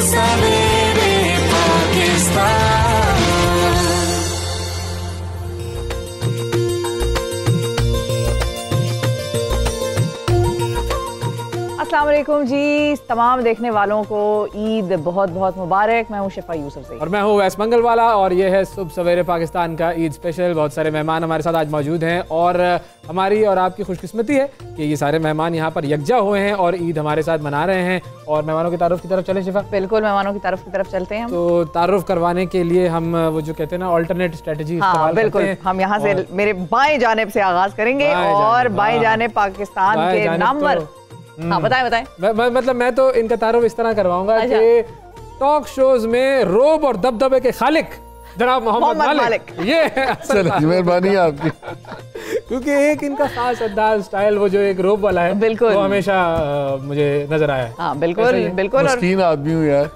सवेरे पाकिस्तान। अस्सलाम वालेकुम जी, तमाम देखने वालों को ईद बहुत बहुत मुबारक। मैं हूँ शिफा यूसुफ से और मैं हूँ वैस मंगल वाला और ये है सुबह सवेरे पाकिस्तान का ईद स्पेशल। बहुत सारे मेहमान हमारे साथ आज मौजूद हैं और हमारी और आपकी खुशकिस्मती है कि ये सारे मेहमान यहाँ पर यकजा हुए हैं और ईद हमारे साथ मना रहे हैं। और मेहमानों की तारुफ की तरफ चलें शिफा? बिल्कुल, मेहमानों की तरफ चलते हैं हम। तो तारुफ करवाने के लिए हम वो जो कहते हैं ना ऑल्टरनेट स्ट्रेटजी हाँ बिल्कुल, हम यहाँ से मेरे बाएं जानिब से आगाज करेंगे और बाएं जानिब पाकिस्तान के नामवर। हाँ बताएं। मतलब मैं तो इनका तारुफ इस तरह करवाऊंगा कि टॉक शोज में रोब और दबदबे के खालिक जनाब मोहम्मद मालिक। ये मेहरबानी आपकी। क्योंकि एक इनका खास अंदाज स्टाइल वो जो एक रोब वाला है बिल्कुल वो हमेशा मुझे नजर आया है। हाँ बिल्कुल मस्कीन आदमी हूँ यार।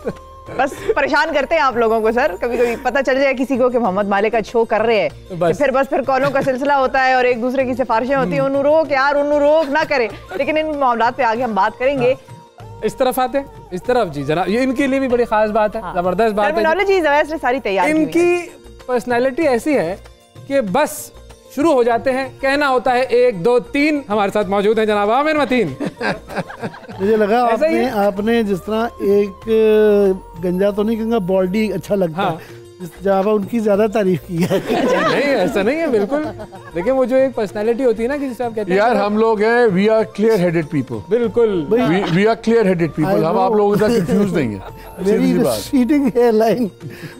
बस परेशान करते हैं आप लोगों को सर। कभी कभी पता चल जाए किसी को कि मोहम्मद मालिक का शो कर रहे हैं तो फिर कॉलों का सिलसिला होता है और एक दूसरे की सिफारिशें होती हैं, उन्हें रोक यार, उन्हें रोक ना करे। लेकिन इन मामलात पे आगे हम बात करेंगे। हाँ। इस तरफ आते हैं, इस तरफ जी जनाब, ये इनके लिए भी बड़ी खास बात है। हाँ। जबरदस्त बात है, सारी तैयारी। इनकी पर्सनैलिटी ऐसी है कि बस शुरू हो जाते हैं, कहना होता है 1 2 3। हमारे साथ मौजूद हैं जनाब आमिर मतीन। मुझे लगा आपने जिस तरह एक गंजा तो नहीं कहूँगा, बॉडी अच्छा लगता है। हाँ। जब उनकी ज्यादा तारीफ की है। नहीं ऐसा नहीं है बिल्कुल। देखिए वो जो एक पर्सनालिटी होती है ना कि जिसे आप कहते हैं यार हम लोग हैं, we are clear headed people. बिल्कुल we are clear headed people. हम आप लोगों के साथ कंफ्यूज नहीं है। मेरी रिसीडिंग हेयरलाइन,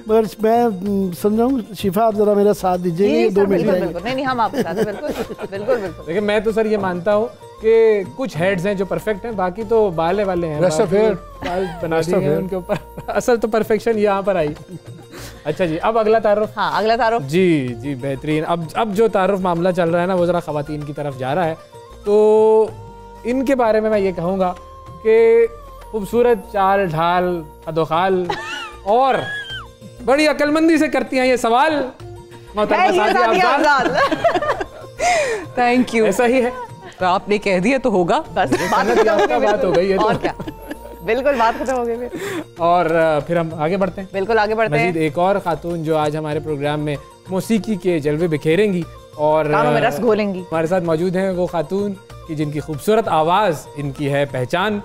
पर मैं समझाऊं शिफा आप जरा मेरा साथ दीजिए 2 मिनट। नहीं हम आपके साथ बिल्कुल। देखिए मैं तो सर ये मानता हूँ कि कुछ हेड्स हैं जो परफेक्ट हैं, बाकी तो बाले वाले हैं। बाल बना दिए उनके ऊपर। असल तो परफेक्शन यहाँ पर आई। अच्छा जी, अब अगला तारुफ। हाँ अगला तारुफ जी बेहतरीन। अब जो तारुफ मामला चल रहा है ना वो जरा खवातीन की तरफ जा रहा है। तो इनके बारे में मैं ये कहूँगा कि खूबसूरत चाल ढाल अदोखाल और बड़ी अक्लमंदी से करती हैं ये सवाल। Thank you. ऐसा ही है तो आपने कह दिया तो होगा, बस बात हो गई है। और क्या, बिल्कुल बात खत्म हो गई। और फिर हम आगे बढ़ते हैं। बिल्कुल आगे बढ़ते हैं। एक और खातून जो आज हमारे प्रोग्राम में मौसीकी के जलवे बिखेरेंगी और कानों में रस घोलेंगी, हमारे साथ मौजूद हैं वो खातून की जिनकी खूबसूरत आवाज़ इनकी है पहचान,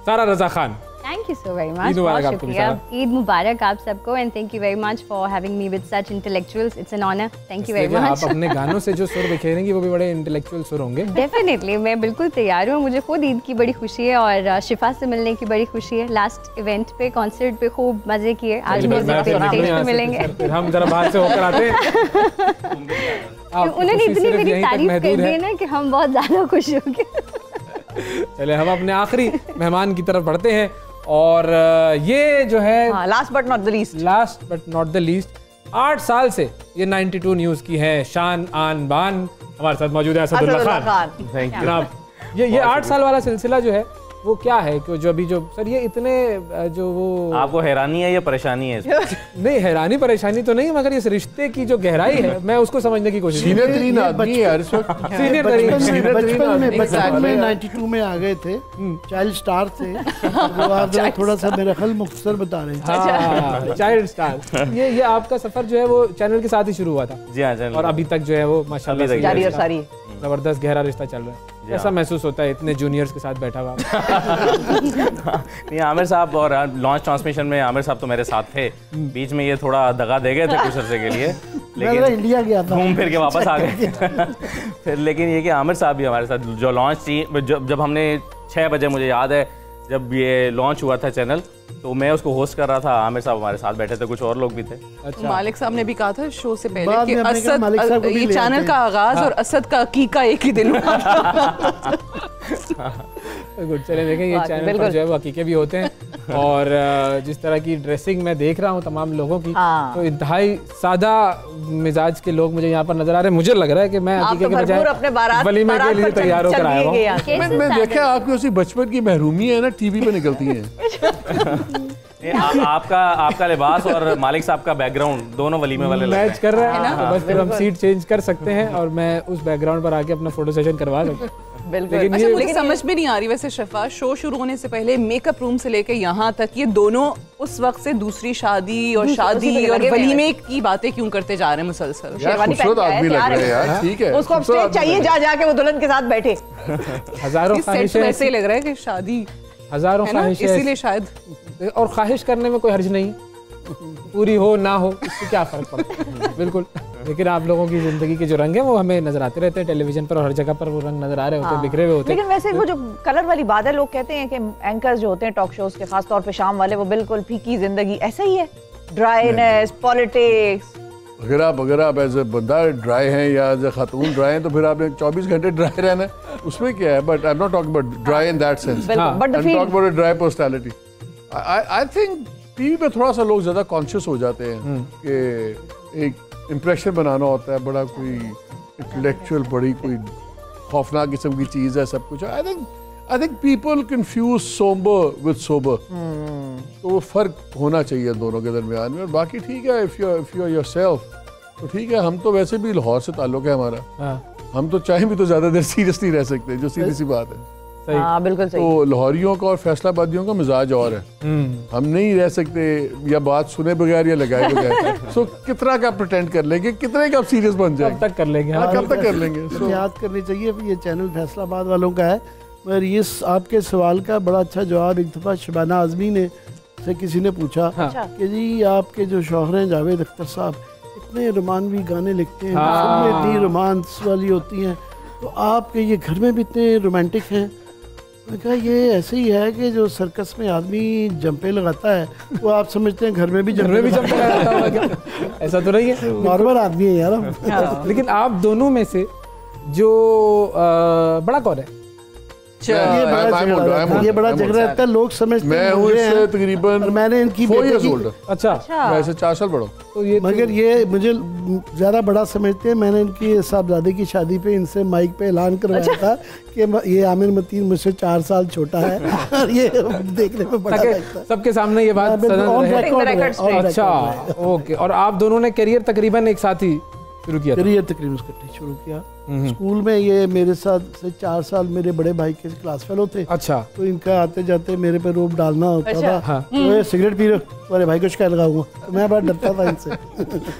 सारा Raza Khan. Thank you so very much. बहुत शुक्रिया। ईद मुबारक आप सबको and thank you very much for having me with such intellectuals. It's an honor. Thank you very much. आप अपने गानों से जो सुर बिखेरेंगी वो भी बड़े इंटेलेक्चुअल सुर होंगे। Definitely, मैं बिल्कुल तैयार हूँ। मुझे खुद ईद की बड़ी खुशी है और शिफा से मिलने की बड़ी खुशी है। लास्ट इवेंट पे कॉन्सर्ट पे खूब मजे किए, आज स्टेज पे मिलेंगे। फिर हम जरा बाहर से होकर आते हैं। उन्होंने इतनी मेरी तारीफ कर दी ना कि हम बहुत ज्यादा खुश हो गए। चले हम अपने आखिरी मेहमान की तरफ बढ़ते हैं और ये जो है last but not the least 8 साल से ये 92 न्यूज़ की है शान आन बान। हमारे साथ मौजूद है असदुल्ला खान। जनाब ये 8 साल वाला सिलसिला जो है वो क्या है कि जो अभी जो सर ये इतने जो वो आपको हैरानी है या परेशानी है नहीं हैरानी परेशानी तो नहीं, मगर इस रिश्ते की जो गहराई है मैं उसको समझने की कोशिश। सीनियर तरीन आदमी है यार इस वक्त। बचपन में 92 में आ गए थे, चाइल्ड स्टार थे। वो आप जरा थोड़ा सा मेरा ख्याल मुख्तसर बता रहे हैं। चाइल्ड स्टार ये आपका सफर जो है वो चैनल के साथ ही शुरू हुआ था। जी हाँ, और अभी तक जो है वो माशाल्लाह जारी और सारी जबरदस्त गहरा रिश्ता चल रहा है। ऐसा महसूस होता है इतने जूनियर्स के साथ बैठा हुआ। नहीं आमिर साहब और लॉन्च ट्रांसमिशन में आमिर साहब तो मेरे साथ थे, बीच में ये थोड़ा दगा दे गए थे कुछ अर्से के लिए, लेकिन इंडिया गया था, घूम फिर के वापस आ गए। फिर लेकिन ये कि आमिर साहब भी हमारे साथ जो लॉन्च थी, जब हमने 6 बजे मुझे याद है जब ये लॉन्च हुआ था चैनल, तो मैं उसको होस्ट कर रहा था, आमिर साहब हमारे साथ बैठे थे, कुछ और लोग भी थे। अच्छा। मालिक साहब ने भी कहा था शो से पहले कि असद ये चैनल का आगाज और असद का हकीका एक ही दिन हुआ। गुड, चले देखें ये चैनल पर जो है वो हकीके भी होते हैं। और जिस तरह की ड्रेसिंग मैं देख रहा हूँ तमाम लोगों की, तो इंतहाई सादा मिजाज के लोग मुझे यहाँ पर नजर आ रहे हैं। मुझे लग रहा है कि मैं हकीके के बजाय वलीमे के लिए तैयार होकर आया हूँ। मैं देखा आपकी उसी बचपन की महरूमी है ना, टीवी पे निकलती है। आपका लिबास और मालिक साहब का बैकग्राउंड दोनों वलीमे वाले मैच कर रहा है ना, तो बस फिर हम सीट चेंज कर सकते हैं और मैं उस बैकग्राउंड पर आके अपना फोटो सेशन करवा सकता हूँ। लेकिन अच्छा, ये मुझे समझ में नहीं आ रही वैसे शिफा, शो शुरू होने से पहले मेकअप रूम से लेके यहाँ तक ये दोनों उस वक्त से दूसरी शादी और शादी और वलीमे की बातें क्यों करते जा रहे हैं मुसलसल? शेरवानी खूबसूरत आदमी लग रहे हैं यार, ठीक है। उसको अब स्टेज चाहिए जा जाके वो दुल्हन के साथ बैठे। हजारों ख्वाहिशें, ऐसे ही लग रहा है कि शादी हजारों ख्वाहिशें, इसीलिए शायद। और ख्वाहिश करने में कोई हर्ज नहीं, पूरी हो ना हो इससे क्या फर्क पड़ता है। बिल्कुल। लेकिन आप लोगों की जिंदगी के जो रंग है वो हमें नजर आते रहते हैं टेलीविजन पर, और हर जगह पर वो रंग नजर आ रहे होते हैं, बिखरे हुए होते हैं। लेकिन वैसे वो जो कलर वाली बात है, लोग कहते हैं कि एंकर्स जो होते हैं टॉक शोज के, खास तौर पे शाम वाले, वो बिल्कुल फीकी जिंदगी ऐसा ही है, ड्राईनेस, पॉलिटिक्स। अगर आप एज ए बंदा ड्राई हैं या एज ए खातून ड्राई हैं तो फिर आपने 24 घंटे ड्राई रहना है, उसमें क्या है? But I am not talking about dry in that sense, but the I am talking about a dry personality. I think TV पे थोड़ा सा लोग ज्यादा कॉन्शियस हो जाते हैं कि एक इम्प्रेशन बनाना होता है, बड़ा कोई इंटेलेक्चुअल, बड़ी कोई खौफनाक किस्म की चीज है सब कुछ। I think people confuse sober with sober, तो वो फर्क होना चाहिए दोनों के दरमियान में। और बाकी ठीक है, इफ यू आर योरसेल्फ तो ठीक है। हम तो वैसे भी लाहौर से ताल्लुक है हमारा, हम तो चाहे भी तो ज्यादा देर सीरियस नहीं रह सकते, जो सीधी सी बात है। हाँ, बिल्कुल सही। तो लाहौरियों का और फैसलाबादियों का मिजाज और है, हम नहीं रह सकते या बात सुने बगैर या लगाए बगैर। सो कितना का प्रिटेंड कर लेंगे, कितने का सीरियस बन जाए, कब तक कर लेंगे? कब तक कर लेंगे? याद करनी चाहिए ये चैनल फैसलाबाद वालों का है। मगर ये आपके सवाल का बड़ा अच्छा जवाब एक दफ़ा शबाना आज़मी ने से किसी ने पूछा कि जी आपके जो शौहर हैं जावेद अख्तर साहब इतने रोमानवी गाने लिखते हैं, फिल्में इतनी रोमांस वाली होती हैं, तो आपके ये घर में भी इतने रोमांटिक हैं। मैंने कहा ये ऐसे ही है कि जो सर्कस में आदमी जंपे लगाता है वो आप समझते हैं घर में भी जंपे लगाता होगा। ऐसा तो नहीं है, नॉर्मल आदमी है यार हम। लेकिन आप दोनों में से जो बड़ा कौन है? ये बड़ा झगड़ा रहता है, लोग समझते हैं मैं तकरीबन मैंने इनकी 4 years older। अच्छा, वैसे 4 साल बड़ा। तो ये मगर ये मुझे ज्यादा बड़ा समझते हैं। मैंने इनकी साहबजादे की शादी पे इनसे माइक पे ऐलान करवाया था कि ये आमिर मतीन मुझसे 4 साल छोटा है और ये देखने में बड़ा लगता है। सबके सामने ये बात अच्छा, ओके। और आप दोनों ने करियर तकरीबन एक साथ ही शुरू किया? करियर तकरीबन शुरू किया स्कूल में। ये मेरे साथ से 4 साल मेरे बड़े भाई के क्लास फेलो थे। अच्छा। तो इनका आते जाते मेरे पे रोब डालना होता था। हाँ। तो ये सिगरेट पी रहे तुम्हारे भाई को शिकायत लगाऊंगा, तो मैं बड़ा डरता था इनसे।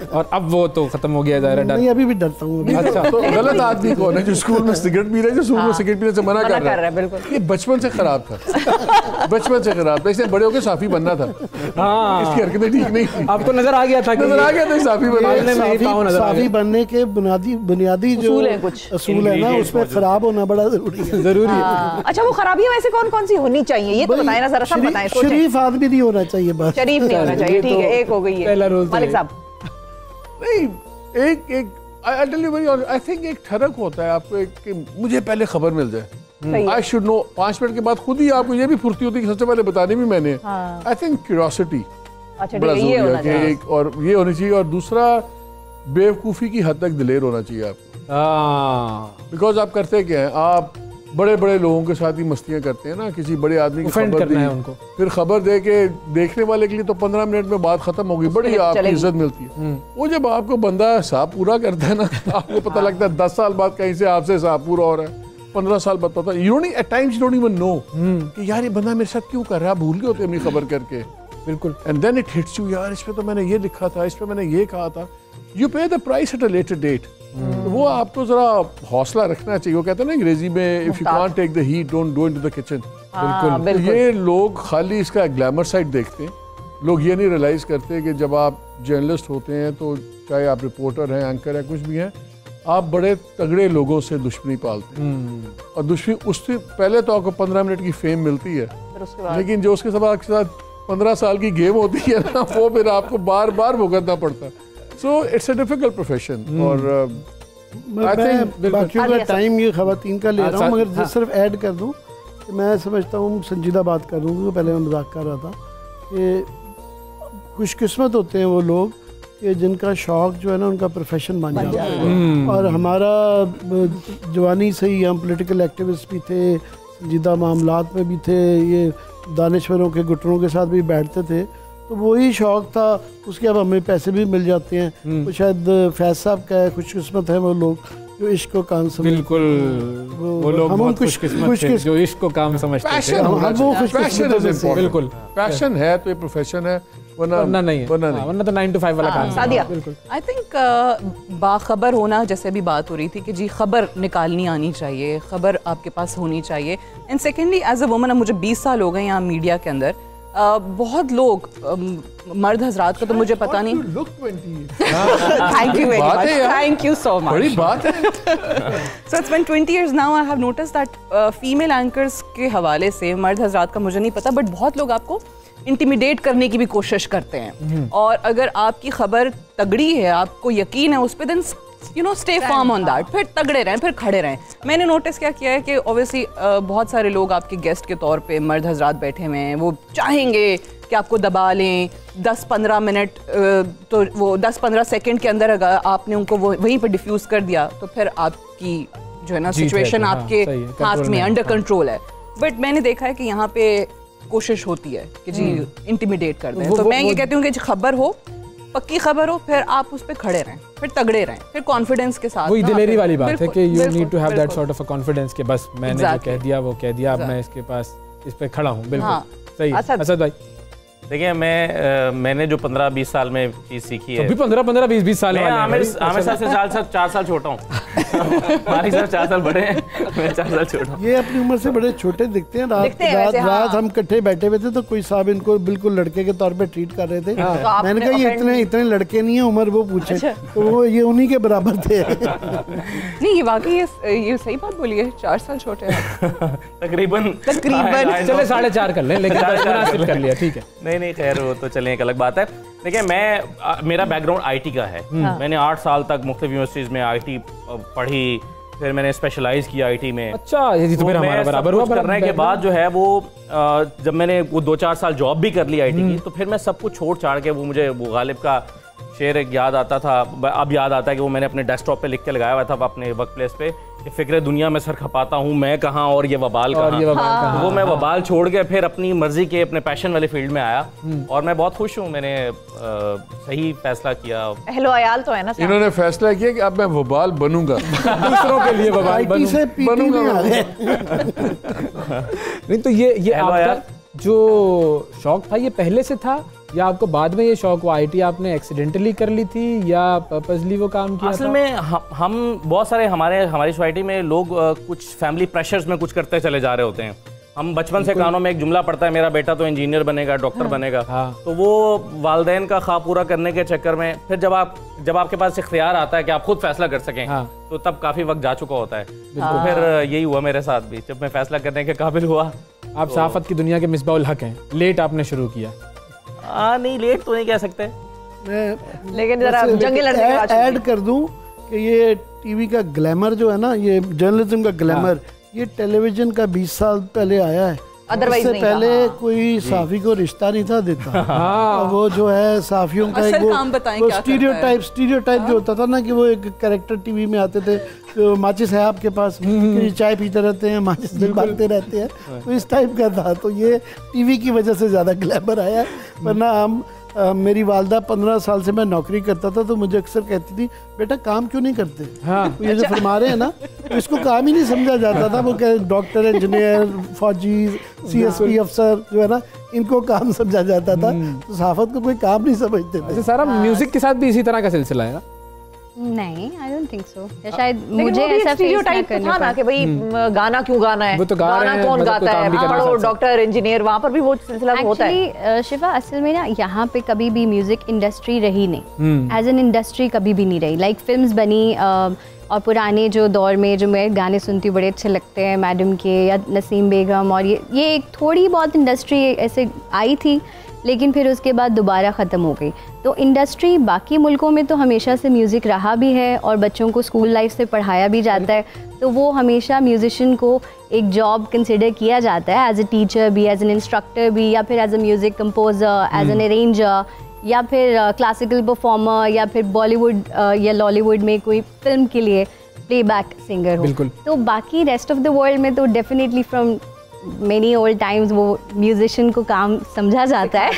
और अब वो तो खत्म हो गया है? नहीं, अभी भी डरता हूँ। अच्छा, तो गलत आदमी कौन है जो स्कूल में सिगरेट पी रहे, जो स्कूल में सिगरेट पीने से मना कर रहा है? बिल्कुल, ये बचपन से खराब था, बचपन से खराब था। इसने बड़े होकर साफी बनना था। इसकी हरकतें ठीक नहीं थी। आपको नजर आ गया था? नजर आ गया था साफी बनने। साफी बनने के बुनियादी जो असूल है ना, उसमें खराब होना बड़ा जरूरी है। जरूरी है। अच्छा, वो खराबियां वैसे कौन कौन सी होनी चाहिए ये तो बताएं ना जरा, सब बताएं। शरीफ आदमी नहीं होना चाहिए, बस शरीफ नहीं होना चाहिए, ठीक है, एक हो गई है। मालिक साहब नहीं, आई थिंक एक ठरक होता है आपको, एक कि मुझे पहले खबर मिल जाए, आई शुड नो। 5 मिनट के बाद खुद ही आपको ये भी फुर्ती होती है कि सबसे पहले बताने भी मैंने। आई थिंक क्यूरियोसिटी बड़ा जरूरी है कि एक और ये होनी चाहिए, और दूसरा बेवकूफ़ी की हद तक दिलेर होना चाहिए आपको। बिकॉज आप करते क्या हैं, आप बड़े बड़े लोगों के साथ ही मस्तियां करते हैं ना, किसी बड़े आदमी की खबर दी उनको, फिर खबर दे के देखने वाले के लिए तो 15 मिनट में बात खत्म होगी, बड़ी आपकी इज्जत मिलती है। वो जब आपको बंदा हिसाब पूरा करता है ना, आपको पता लगता है 10 साल बाद कहीं से आपसे हिसाब पूरा हो रहा है, 15 साल बाद पता, you don't at times you don't even know कि यार ये बंदा मेरे साथ क्यों कर रहा है, भूल गए होते अपनी खबर करके। बिल्कुल। And then it hits you, यार इस पे तो मैंने ये लिखा था, इस पे मैंने ये कहा था। You pay the price at a later date. तो वो आपको जरा हौसला रखना चाहिए। वो कहते हैं ना अंग्रेजी में, if you can't take the heat don't go into the kitchen. बिल्कुल। ये लोग खाली इसका ग्लैमर साइड देखते हैं, लोग ये नहीं रियलाइज करते कि जब आप जर्नलिस्ट होते हैं तो चाहे आप रिपोर्टर हैं, एंकर हैं, कुछ भी हैं, आप बड़े तगड़े लोगों से दुश्मनी पालते हैं। और दुश्मनी उससे पहले तो आपको 15 मिनट की फेम मिलती है, लेकिन जो उसके साथ 15 साल की गेम होती है ना, वो फिर आपको बार बार भुगतना पड़ता है। So it's a difficult profession। और मैं बाकियों का टाइम ये खवातीन का ले रहा हूँ, मगर सिर्फ ऐड कर दूँ कि मैं समझता हूँ, संजीदा बात कर दूँ, क्योंकि पहले मैं मजाक कर रहा था कि खुशकिस्मत होते हैं वो लोग कि जिनका शौक जो है ना उनका प्रोफेशन बन जाता है। और हमारा जवानी से ही हम पॉलिटिकल एक्टिविस्ट भी थे, संजीदा मामलात में भी थे, ये दानिश्वरों के घुटनों के साथ भी बैठते थे, तो वही शौक था। उसके अब हमें पैसे भी मिल जाते हैं। तो शायद फैज साहब का खुशकिस्मत है वो लोग जो इश्क को काम समझते। बिल्कुल, वो लोग बहुत खुशकिस्मत थे जो इश्क को काम समझते थे। बिल्कुल, पैशन है तो ये प्रोफेशन है, वरना नहीं है, वरना तो 9 to 5 वाला काम। सादिया, आई थिंक बाखबर होना, जैसे भी बात हो रही थी कि जी खबर निकालनी आनी चाहिए, खबर आपके पास होनी चाहिए। And secondly as a woman, मुझे 20 साल हो गए यहाँ मीडिया के अंदर, बहुत लोग मर्द हजरात का तो मुझे पता नहीं। Thank you very much, thank you so much, बड़ी बात है। So it's been 20 years now, I have noticed that female anchors के हवाले से, मर्द हजरात का मुझे नहीं पता, बट बहुत लोग आपको इंटिमिडेट करने की भी कोशिश करते हैं। और अगर आपकी खबर तगड़ी है, आपको यकीन है उस पर, then you know stay firm on that, फिर तगड़े रहें, फिर खड़े रहें। मैंने नोटिस क्या किया है कि ऑब्वियसली बहुत सारे लोग आपके गेस्ट के तौर पे मर्द हजरात बैठे हुए हैं, वो चाहेंगे कि आपको दबा लें 10-15 मिनट, तो वो 10-15 सेकंड के अंदर अगर आपने उनको वो वहीं पर डिफ्यूज़ कर दिया तो फिर आपकी जो है ना सिचुएशन आपके हाथ में, अंडर कंट्रोल है। बट मैंने देखा है कि यहाँ पे कोशिश होती है कि जी इंटिमिडेट कर दें। तो मैं ये कहती हूँ कि खबर हो, पक्की खबर हो, फिर आप उस पर खड़े रहें, फिर तगड़े रहें, फिर कॉन्फिडेंस के साथ। वही दिलेरी वाली बात है कि you need to have that sort of a confidence कि बस मैंने जो कह दिया वो कह दिया, अब मैं इसके पास इस पे खड़ा हूँ। बिल्कुल सही। असद भाई, देखिए मैंने जो 15-20 साल में चीज़ सीखी है, 15-20 साल में आमिर साहब से 4 साल छोटा हूँ। मालिक साहब 4 साल बड़े हैं, मैं 4 साल छोटा हूँ। ये अपनी उम्र से बड़े छोटे दिखते हैं। रात हम इकट्ठे बैठे हुए थे तो कोई साहब इनको बिल्कुल लड़के के तौर पे ट्रीट कर रहे थे। मैंने कहा ये इतने लड़के नहीं है, उम्र वो पूछे तो वो ये उन्हीं के बराबर थे। नहीं, ये वाकई ये सही बात बोली है, 4 साल छोटे हैं तकरीबन। चले 4.5 कर लें, लेकिन मुनासिब कर लिया, ठीक है। नहीं खैर, वो तो चलें, एक अलग बात है। देखिए मेरा बैकग्राउंड आईटी का है। मैंने 8 साल तक मुख्तलिफ यूनिवर्सिटीज़ में आईटी पढ़ी, फिर मैंने स्पेशलाइज किया आईटी में। अच्छा, ये तो फिर हमारा बराबर हुआ। करने के बाद जो है वो जब मैंने वो 2-4 साल जॉब भी कर ली आईटी की, तो फिर मैं सब कुछ छोड़ छाड़ के, वो मुझे वो गालिब का शेर एक याद आता था, अब याद आता है कि वो मैंने अपने डेस्कटॉप पे लिख के लगाया हुआ था अपने वर्क प्लेस पे, कि फिक्र दुनिया में सर खपाता हूँ, मैं कहाँ और ये वबाल कहाँ। वो मैं वबाल छोड़ के फिर अपनी मर्जी के, अपने पैशन वाले फील्ड में आया, और मैं बहुत खुश हूँ। मैंने सही फैसला किया। हेलो अयाल तो है ना, इन्होंने फैसला किया कि अब मैं वबाल बनूंगा, दूसरों के लिए वबाल बनूंगा। नहीं तो ये आपका जो शौक था, ये पहले से था या आपको बाद में ये शौक हुआ? आईटी आपने एक्सीडेंटली कर ली थी या पर्पसली वो काम किया? असल में हम बहुत सारे हमारी सोसाइटी में लोग कुछ फैमिली प्रेशर्स में कुछ करते चले जा रहे होते हैं। हम बचपन से कानों में एक जुमला पड़ता है, मेरा बेटा तो इंजीनियर बनेगा, डॉक्टर बनेगा। तो वो वालिदैन का ख्वाब पूरा करने के चक्कर में फिर जब आपके पास इख्तियार आता है कि आप खुद फैसला कर सकें, तो तब काफ़ी वक्त जा चुका होता है। तो फिर यही हुआ मेरे साथ भी, जब मैं फैसला करने के काबिल हुआ। आप सहाफ़त की दुनिया के मिसबाउल हक हैं, लेट आपने शुरू किया। नहीं, लेट तो नहीं कह सकते, लेकिन जरा जंगे लड़ने के बाद ऐड कर दूं कि ये टीवी का ग्लैमर जो है ना, ये जर्नलिज्म का ग्लैमर, ये टेलीविजन का 20 साल पहले आया है। इससे पहले कोई साफी को रिश्ता नहीं था देता। वो जो है साफियों का एक वो स्टीरियोटाइप जो होता था ना, कि वो एक कैरेक्टर टीवी में आते थे, तो माचिस है आपके पास, चाय पीते रहते हैं, माचिस दिल बांटते रहते हैं, तो इस टाइप का था। तो ये टीवी की वजह से ज़्यादा ग्लैमर आया, वरना हम मेरी वालदा 15 साल से मैं नौकरी करता था, तो मुझे अक्सर कहती थी, बेटा काम क्यों नहीं करते? तो ये जो फरमा रहे हैं ना, तो इसको काम ही नहीं समझा जाता था। वो कह डॉक्टर, इंजीनियर, फौजी, CSP अफसर जो है ना, इनको काम समझा जाता था, तो सहाफत को कोई काम नहीं समझते थे। अच्छा, सारा म्यूजिक के साथ भी इसी तरह का सिलसिला है ना? नहीं, आई डोंट थिंक सो। शायद मुझे ऐसा स्टीरियोटाइप था ना कि भाई गाना क्यों गाना है, वो तो गाना कौन गाता है, पढ़ो डॉक्टर इंजीनियर, वहाँ पर भी वो सिलसिला होता है। शिफा, असल में ना यहाँ पे कभी भी म्यूजिक इंडस्ट्री रही नहीं, एज एन इंडस्ट्री कभी भी नहीं रही। लाइक फिल्म्स बनी, और पुराने जो दौर में जो मैं गाने सुनती हूँ बड़े अच्छे लगते हैं, मैडम के या नसीम बेगम, और ये एक थोड़ी बहुत इंडस्ट्री ऐसे आई थी, लेकिन फिर उसके बाद दोबारा ख़त्म हो गई। तो इंडस्ट्री बाकी मुल्कों में तो हमेशा से म्यूज़िक रहा भी है, और बच्चों को स्कूल लाइफ से पढ़ाया भी जाता है, तो वो हमेशा म्यूजिशियन को एक जॉब कंसिडर किया जाता है, एज ए टीचर भी, एज एन इंस्ट्रक्टर भी, या फिर as a music composer, as an arranger, या फिर क्लासिकल परफॉर्मर, या फिर बॉलीवुड या लॉलीवुड में कोई फिल्म के लिए प्लेबैक सिंगर हो। तो बाकी रेस्ट ऑफ द वर्ल्ड में तो definitely from many old times वो म्यूजिशियन को काम समझा जाता है,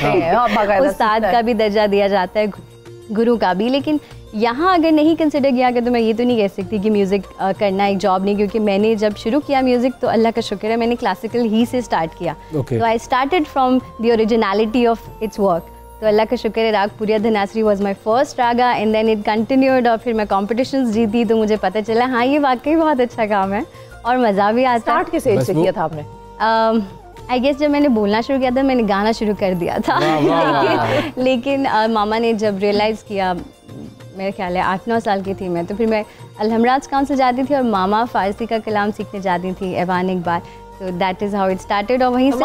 उस्ताद का भी दर्जा दिया जाता है। गुरु का भी। लेकिन यहाँ अगर नहीं कंसिडर किया गया तो मैं ये तो नहीं कह सकती कि म्यूज़िक करना एक जॉब नहीं, क्योंकि मैंने जब शुरू किया म्यूज़िक तो अल्लाह का शुक्र है मैंने क्लासिकल ही से स्टार्ट किया। तो I started from the originality of its work. तो अल्लाह का शुक्र है raag Puriya Dhanashri was my first raga and then it continued. और फिर मैं कॉम्पिटिशन्स जीती तो मुझे पता चला हाँ ये वाकई बहुत अच्छा काम है और मज़ा भी आता। स्टार्ट किस एज से किया था आपने? आई गेस जब मैंने बोलना शुरू किया था मैंने गाना शुरू कर दिया था। लेकिन मामा ने जब रियलाइज़ किया, मेरे ख्याल है 8-9 साल की थी मैं, तो फिर मैं अलहमराज काउंट से जाती थी और मामा फ़ारसी का कलाम सीखने जाती थी ऐवान इकबाल। तो that is how it started. और वहीं से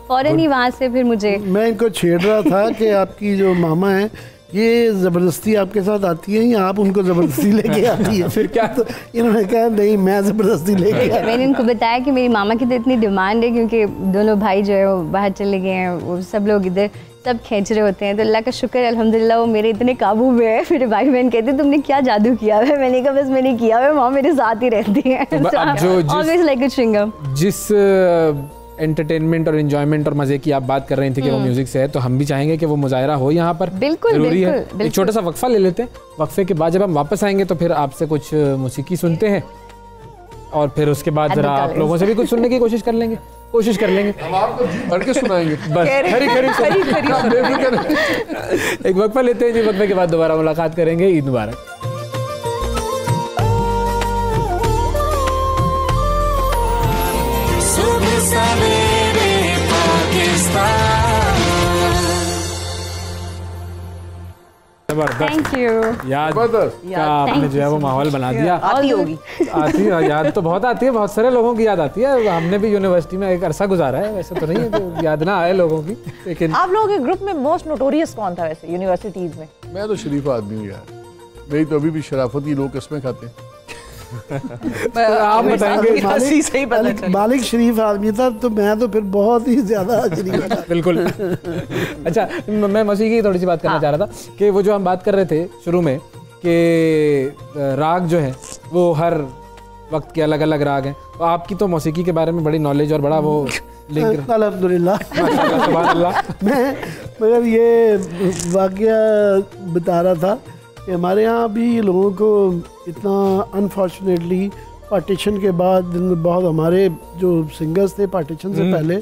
फ़ौरन ही वहाँ से फिर मुझे, मैं इनको छेड़ रहा था कि आपकी जो मामा है ये ज़बरदस्ती आपके साथ आती है या आप उनको ज़बरदस्ती लेके आती है? फिर क्या? तो इन्होंने कहा नहीं मैं ज़बरदस्ती लेके आया। मैंने इनको बताया कि मेरी मामा की तो इतनी डिमांड है क्योंकि दोनों भाई जो है वो बाहर चले गए हैं, वो सब लोग इधर सब खींच रहे होते हैं। तो अल्लाह का शुक्र है अल्हम्दुलिल्लाह वो मेरे इतने काबू में है। फिर भाई बहन कहते तुमने क्या जादू किया है? मैंने कहा बस मैंने किया है, माँ मेरे साथ ही रहती है। ऑलवेज लाइक अ च्युइंगम। जिस एंटरटेनमेंट और एंजॉयमेंट और मजे की आप बात कर रही थी कि वो म्यूजिक से है, तो हम भी चाहेंगे कि वो मुजाहरा हो यहाँ पर। बिल्कुल जरूरी बिल्कुल, है। बिल्कुल। एक छोटा सा वक्फा ले लेते हैं, वक्फे के बाद जब हम वापस आएंगे तो फिर आपसे कुछ मौसीकी सुनते हैं और फिर उसके बाद जरा आप लोगों से भी कुछ सुनने की कोशिश कर लेंगे। हम आपको भर के सुनाएंगे। बस एक वक्फा लेते हैं जी, वक्फे के बाद दोबारा मुलाकात करेंगे। ईद मुबारक। सुबह सवेरे पाकिस्तान। Thank you. याद का आपने जो है वो माहौल बना दिया। आती होगी। आती है याद तो बहुत आती है, बहुत सारे लोगों की याद आती है। हमने भी यूनिवर्सिटी में एक अरसा गुजारा है, वैसे तो नहीं है कि याद ना आए लोगों की, लेकिन आप लोगों के ग्रुप में मोस्ट नोटोरियस कौन था वैसे यूनिवर्सिटीज में? मैं तो शरीफ आदमी हूँ यार, मेरी तो अभी भी शराफती लोग किस्में खाते हैं। आप बताएंगे। मालिक शरीफ आदमी था तो मैं तो फिर बहुत ही ज्यादा शरीफ था। बिल्कुल। अच्छा, मैं मौसीकी की थोड़ी सी बात करना चाह रहा था कि वो जो हम बात कर रहे थे शुरू में कि राग जो है वो हर वक्त के अलग अलग राग हैं, तो आपकी तो मौसीकी के बारे में बड़ी नॉलेज और बड़ा वो लिंक। अल्हम्दुलिल्लाह। सुभान अल्लाह। मैं मगर ये वाकया बता रहा था कि हमारे यहाँ भी लोगों को इतना अनफॉर्चुनेटली पार्टीशन के बाद बहुत हमारे जो सिंगर्स थे पार्टीशन से पहले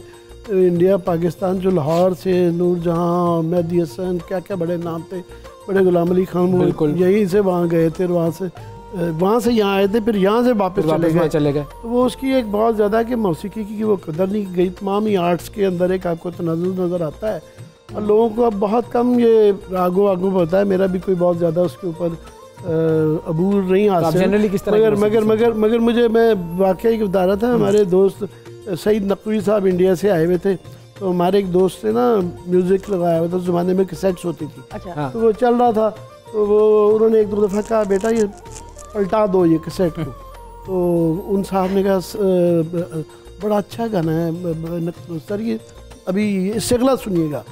इंडिया पाकिस्तान जो लाहौर से नूरजहां, मेहदी हसन, क्या क्या बड़े नाम थे, बड़े गुलाम अली खान, यहीं से वहाँ गए थे, वहाँ से यहाँ आए थे, फिर यहाँ से वापस चले गए। तो वो उसकी एक बहुत ज़्यादा कि मौसीकी की वो कदर नहीं गई। तमाम ही आर्ट्स के अंदर एक आपको तनाज़ुर नज़र आता है और लोगों को अब बहुत कम ये रागो वागो पता है। मेरा भी कोई बहुत ज़्यादा उसके ऊपर अबूर नहीं हासिल। मगर मुझे मैं वाकया ही बता रहा था, हमारे दोस्त सईद नकवी साहब इंडिया से आए हुए थे, तो हमारे एक दोस्त ने ना म्यूज़िक लगाया हुआ था, उस ज़माने में कैसेट्स होती थी। अच्छा। तो वो चल रहा था, तो वो उन्होंने एक दो दफ़ा कहा बेटा ये पलटा दो ये कैसेट को। तो उन साहब ने कहा बड़ा अच्छा गाना है सर, ये अभी इससे अगला सुनिएगा।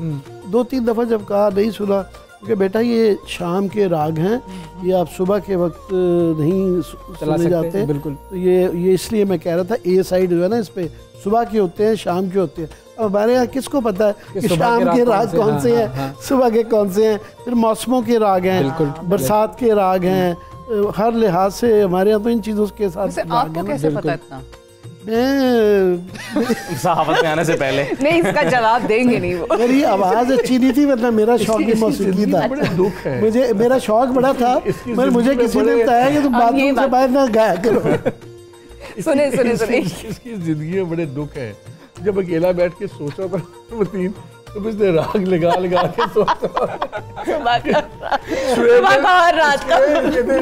2-3 दफ़ा जब कहा नहीं सुना, क्योंकि बेटा ये शाम के राग हैं, ये आप सुबह के वक्त नहीं सुने जाते हैं। बिल्कुल। तो ये इसलिए मैं कह रहा था ए साइड जो है ना इस पे सुबह के होते हैं, शाम के होते हैं। अब हमारे यहाँ किसको पता है कि शाम के राग कौन से हैं, सुबह के कौन से हैं, फिर मौसमों के राग हैं, बरसात के राग हैं, हर लिहाज से हमारे यहाँ तो इन चीज़ों के साथ। आपको कैसे पता इतना? सहावत में आने से पहले नहीं, इसका जवाब देंगे नहीं वो। मेरी आवाज़ अच्छी नहीं थी, मतलब मेरा शौक भी मौसीकी था। मुझे मेरा शौक बड़ा था, मगर मुझे किसी ने बताया कि तुम बाथरूम से बाहर ना गाया करो। सुने इसकी जिंदगी में बड़े दुख है। जब अकेला बैठ के सोचा था मतीन, तो इसने राग लगा के सोचा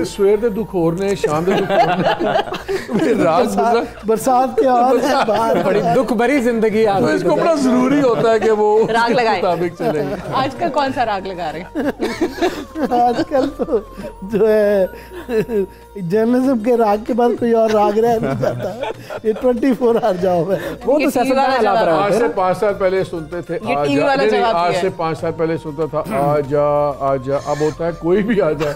सवेर दे दुख होर ने, शाम दे दुख होर ने, राग बरसात के हाल है बाहर, बड़ी दुख भरी जिंदगी। तो इसको बड़ा जरूरी होता है कि वो राग लगाए, मुताबिक चले। आजकल कौन सा राग लगा रहे हैं? आजकल तो जो है जर्नलिज्म के राग के बाद कोई और राग रह नहीं जाता, ये 24 आवर जॉब है। वो तो आज से 5 साल पहले सुनते थे, आज से 5 साल पहले सुनता था आजा आजा, अब होता है कोई भी आ जाए।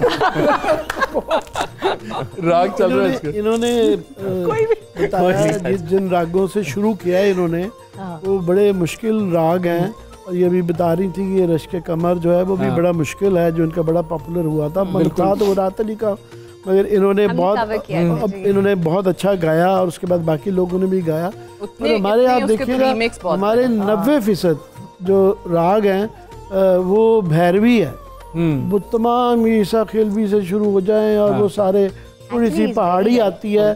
राग चल रहा है। इन्होंने बताया जिन रागों से शुरू किया है इन्होंने, वो बड़े मुश्किल राग हैं और ये भी बता रही थी कि ये रश्क कमर जो है वो भी बड़ा मुश्किल है, जो इनका बड़ा पॉपुलर हुआ था। मन था तो वो राहत अली का, मगर इन्होंने बहुत अच्छा गाया और उसके बाद बाकी लोगों ने भी गाया। और हमारे आप देखिएगा हमारे 90% जो राग हैं वो भैरवी है। वो तमाम ईसा खेलवी से शुरू हो जाएं और वो सारे थोड़ी सी पहाड़ी आती है।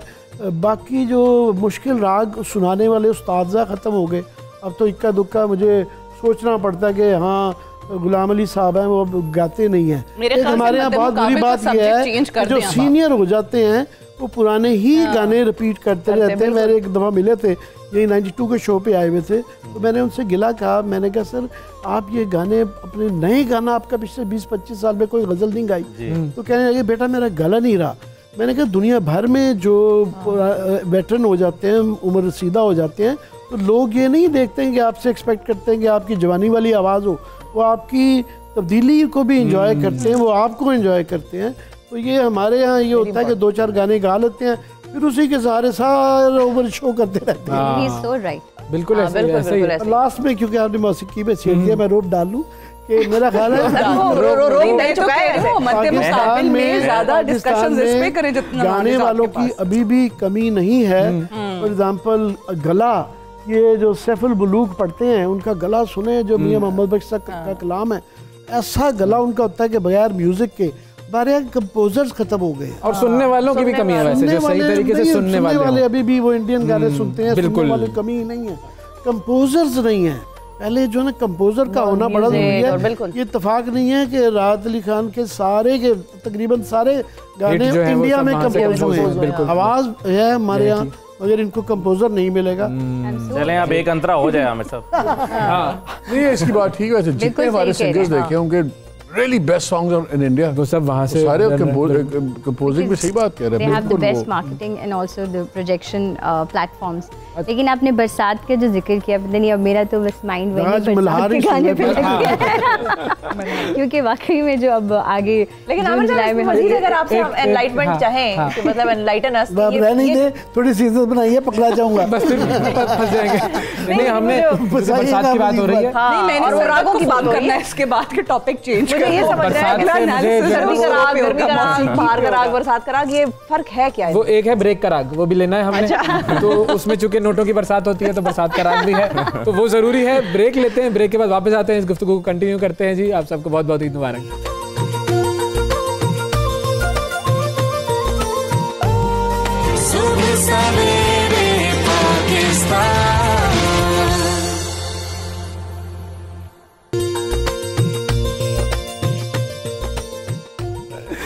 बाकी जो मुश्किल राग सुनाने वाले उस्ताद ख़त्म हो गए। अब तो इक्का दुक्का मुझे सोचना पड़ता है कि हाँ गुलाम अली साहब हैं वो गाते नहीं हैं। हमारे यहाँ बहुत बुरी बात यह है कि जो सीनियर हो जाते हैं वो पुराने ही गाने रिपीट करते रहते हैं। मेरे एक दफ़ा मिले थे, यही 92 के शो पे आए हुए थे, तो मैंने उनसे गिला कहा, मैंने कहा सर आप ये गाने अपने नए गाना आपका पिछले 20-25 साल में कोई गज़ल नहीं गाई। तो कहने लगे बेटा मेरा गला नहीं रहा। मैंने कहा दुनिया भर में जो वेटरन हो जाते हैं, उम्र रसीदा हो जाते हैं, तो लोग ये नहीं देखते हैं कि आपसे एक्सपेक्ट करते हैं कि आपकी जवानी वाली आवाज़ हो, वो आपकी तब्दीली को भी इंजॉय करते हैं, वो आपको इंजॉय करते हैं। तो ये हमारे यहाँ ये होता है कि 2-4 गाने गा लेते हैं, फिर उसी के सहारे सारा ओवर शो करते रहते हैं। बिल्कुल ऐसे ही। लास्ट में क्योंकि आपने मौसीकी में छेड़ दिया, मैं रोप डालूं कि मेरा ख्याल है गाने वालों की अभी भी कमी नहीं है। फॉर एग्जाम्पल गला, ये जो सैफुल बुलूक पढ़ते हैं उनका गला सुने, जो मियां मोहम्मद बख्श का कलाम है, ऐसा गला उनका होता है कि बगैर म्यूजिक के हमारे यहाँ कंपोजर्स खत्म हो गए और सुनने वालों की भी कमी है वैसे, जो सही तरीके से सुनने वाले अभी भी वो इंडियन गाने सुनते हैं, सुनने वाले कमी ही नहीं है, कंपोजर्स नहीं है। पहले जो है कंपोजर का होना बड़ा जरूरी है। ये इत्तेफाक नहीं है कि राहत अली खान के सारे के तकरीबन सारे गाने इंडिया में कंपोज हुए हैं। आवाज है हमारे यहाँ, मगर इनको कंपोजर नहीं मिलेगा। चलें अब एक अंतरा हो जाए आमिर साहब। हाँ नहीं इसकी बात ठीक है। जितने हमारे सिंगर्स देखे होंगे really best songs in India, वो सब वहाँ से सारे कंपोजिंग में सही बात कह रहे हैं। They have the best marketing and also the projection platforms. लेकिन आपने बरसात का जो जिक्र किया, पता नहीं अब मेरा तो बस माइंड वही बरसात के गाने पे लग गया क्योंकि वाकई में जो अब आगे लेकिन जुलाई में अगर आपसे एनलाइटमेंट चाहें कि मतलब एनलाइटन अस रहने दे, थोड़ी सीजन बनाइए, पकड़ा जाऊंगा बस फंस जाएंगे। नहीं हमने बरसात की बात हो रही है, नहीं मैंने रागों की बात करना है, इसके बाद के टॉपिक चेंज ये समझ रहा है कि सर्दी का राग, गर्मी का राग, बाहर का राग, बरसात का राग, ये फर्क है क्या है? वो एक है ब्रेक का राग, वो भी लेना है हमने। तो उसमें चूंकि नोटों की बरसात होती है तो बरसात का राग भी है, तो वो जरूरी है। ब्रेक लेते हैं, ब्रेक के बाद वापस आते हैं, इस गुफ्तगू को कंटिन्यू करते हैं। जी आप सबको बहुत बहुत ईद मुबारक।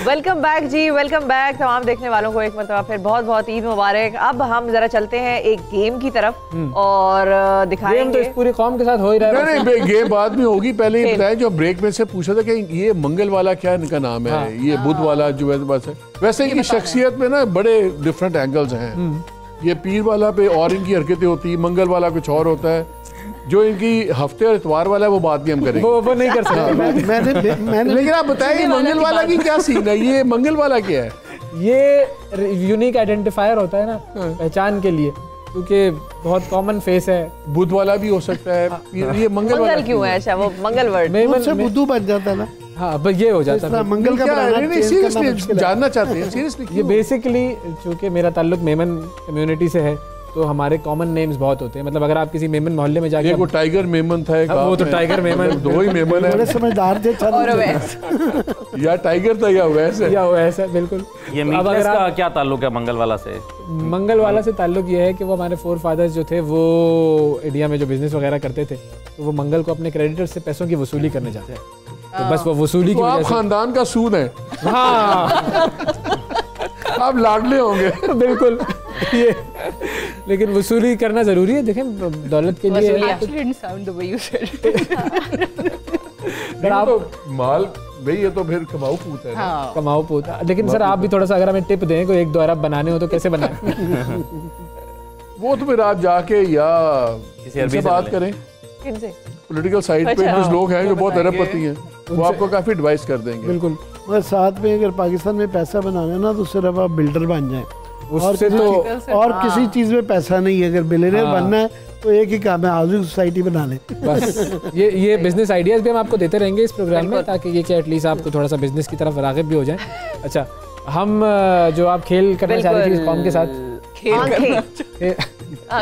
वेलकम बैक जी, वेलकम बैक तमाम देखने वालों को एक मरतबा फिर बहुत बहुत ईद मुबारक। अब हम जरा चलते हैं एक गेम की तरफ और दिखाएंगे। गेम तो इस पूरी कौम के साथ हो ही रहा है। नहीं गेम बाद में होगी, पहले ये बताएं जो ब्रेक में से पूछा था कि ये मंगल वाला क्या इनका नाम है, ये बुध वाला जो है, वैसे इनकी शख्सियत में ना बड़े डिफरेंट एंगल्स हैं। ये पीर वाला पे और इनकी हरकतें होती है, मंगल वाला कुछ और होता है, जो इनकी हफ्ते और इतवार वाला है वो बाद में हम करेंगे, वो नहीं कर सकते। मैंने लेकिन आप बताइए मंगल वाला की क्या सीन है, ये मंगल वाला क्या है? ये यूनिक आइडेंटिफायर होता है ना पहचान के लिए, क्योंकि बहुत कॉमन फेस है। बुध वाला भी हो सकता है, ये मंगल क्यों है? अच्छा वो मंगल वर्ड से बुद्धू बन जाता है ना। हाँ बस ये हो जाता है मंगल का सीरियसली जानना चाहते हैं सीरियसली। ये बेसिकली चूंकि मेरा ताल्लुक मेमन कम्युनिटी से है तो हमारे कॉमन नेम्स बहुत होते हैं। मतलब अगर आप किसी मेमन मोहल्ले में जाके, वो टाइगर मेमन था एक, वो तो टाइगर मेमन, दो ही मेमन है, बड़े समझदार थे। या टाइगर था या वैस है, बिल्कुल। ये मीटलेस का क्या ताल्लुक है मंगल वाला से? मंगल वाला से ताल्लुक ये है कि वो हमारे फोर फादर्स जो थे वो इंडिया में जो बिजनेस वगैरह करते थे, तो वो मंगल को अपने क्रेडिटर्स से पैसों की वसूली करने जाते हैं। तो बस वो वसूली की वजह से खानदान का सूद है। हाँ आप लाडले होंगे बिल्कुल। ये लेकिन वसूली करना जरूरी है, देखें दौलत के लिए। तो माल भाई ये तो फिर कमाऊ पूत है। हाँ। कमाऊ पूत। लेकिन सर आप भी थोड़ा सा अगर हमें टिप दें, कोई 1-2 अरब बनाने हो तो कैसे बनाएं? वो तो फिर आप जाके या किसी से बात करें, पॉलिटिकल साइड पे कुछ लोग हैं जो बहुत अरबपति हैं, वो आपको काफी एडवाइस कर देंगे। बिल्कुल। मगर साथ में अगर पाकिस्तान में पैसा बनाना है ना तो सिर्फ आप बिल्डर बन जाए, उससे तो और किसी चीज में पैसा नहीं है। अगर बिलियनर बनना है तो एक ही काम है, हाउसिंग सोसाइटी बना ले। बस ये बिजनेस आइडियाज भी हम आपको देते रहेंगे इस प्रोग्राम में, ताकि ये कि एटलीस्ट आपको थोड़ा सा बिजनेस की तरफ राग़िब भी हो जाए। अच्छा, हम जो आप खेल करना चाह रही थी इस कौम के साथ,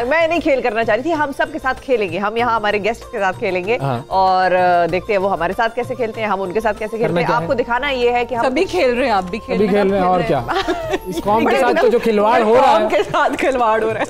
मैं नहीं खेल करना चाह रही थी, हम सब के साथ खेलेंगे। हम यहाँ हमारे गेस्ट के साथ खेलेंगे और देखते हैं वो हमारे साथ कैसे खेलते हैं, हम उनके साथ कैसे खेलते हैं। आपको दिखाना ये है कि हम सभी खेल रहे हैं, आप भी खेल रहे हैं, और क्या इस कौम के साथ तो जो खिलवाड़ हो रहा है, के साथ खिलवाड़ हो रहा है।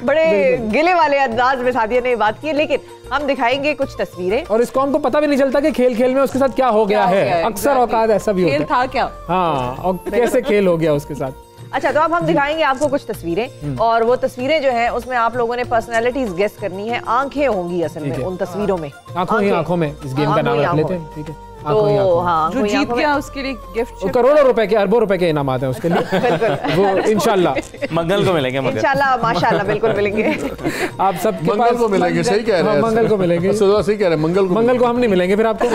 बड़े गिले वाले अंदाज में सादिया ने बात की, लेकिन हम दिखाएंगे कुछ तस्वीरें। और इस कौम को पता भी नहीं चलता कि खेल खेल में उसके साथ क्या हो गया है। अक्सर औकात ऐसा भी होता है, खेल था क्या, हाँ, और कैसे खेल हो गया उसके साथ। अच्छा, तो अब हम दिखाएंगे आपको कुछ तस्वीरें, और वो तस्वीरें जो हैं उसमें आप लोगों ने पर्सनालिटीज गेस करनी है। आंखें होंगी असल में उन तस्वीरों में, आंखों में इस गेम का नाम रख लेते हैं, ठीक है। तो हाँ, जो जीत गया उसके लिए गिफ्ट, करोड़ों रुपए के, अरबों रुपए के इनामात हैं उसके लिए। वो इंशाल्लाह मंगल को मिलेंगे, इंशाल्लाह माशाल्लाह बिल्कुल मिलेंगे। आप सबके पास मंगल को मिलेंगे, सही कह रहे हैं, मंगल को मिलेंगे, सही कह रहे हैं, मंगल को हम नहीं मिलेंगे फिर आपको।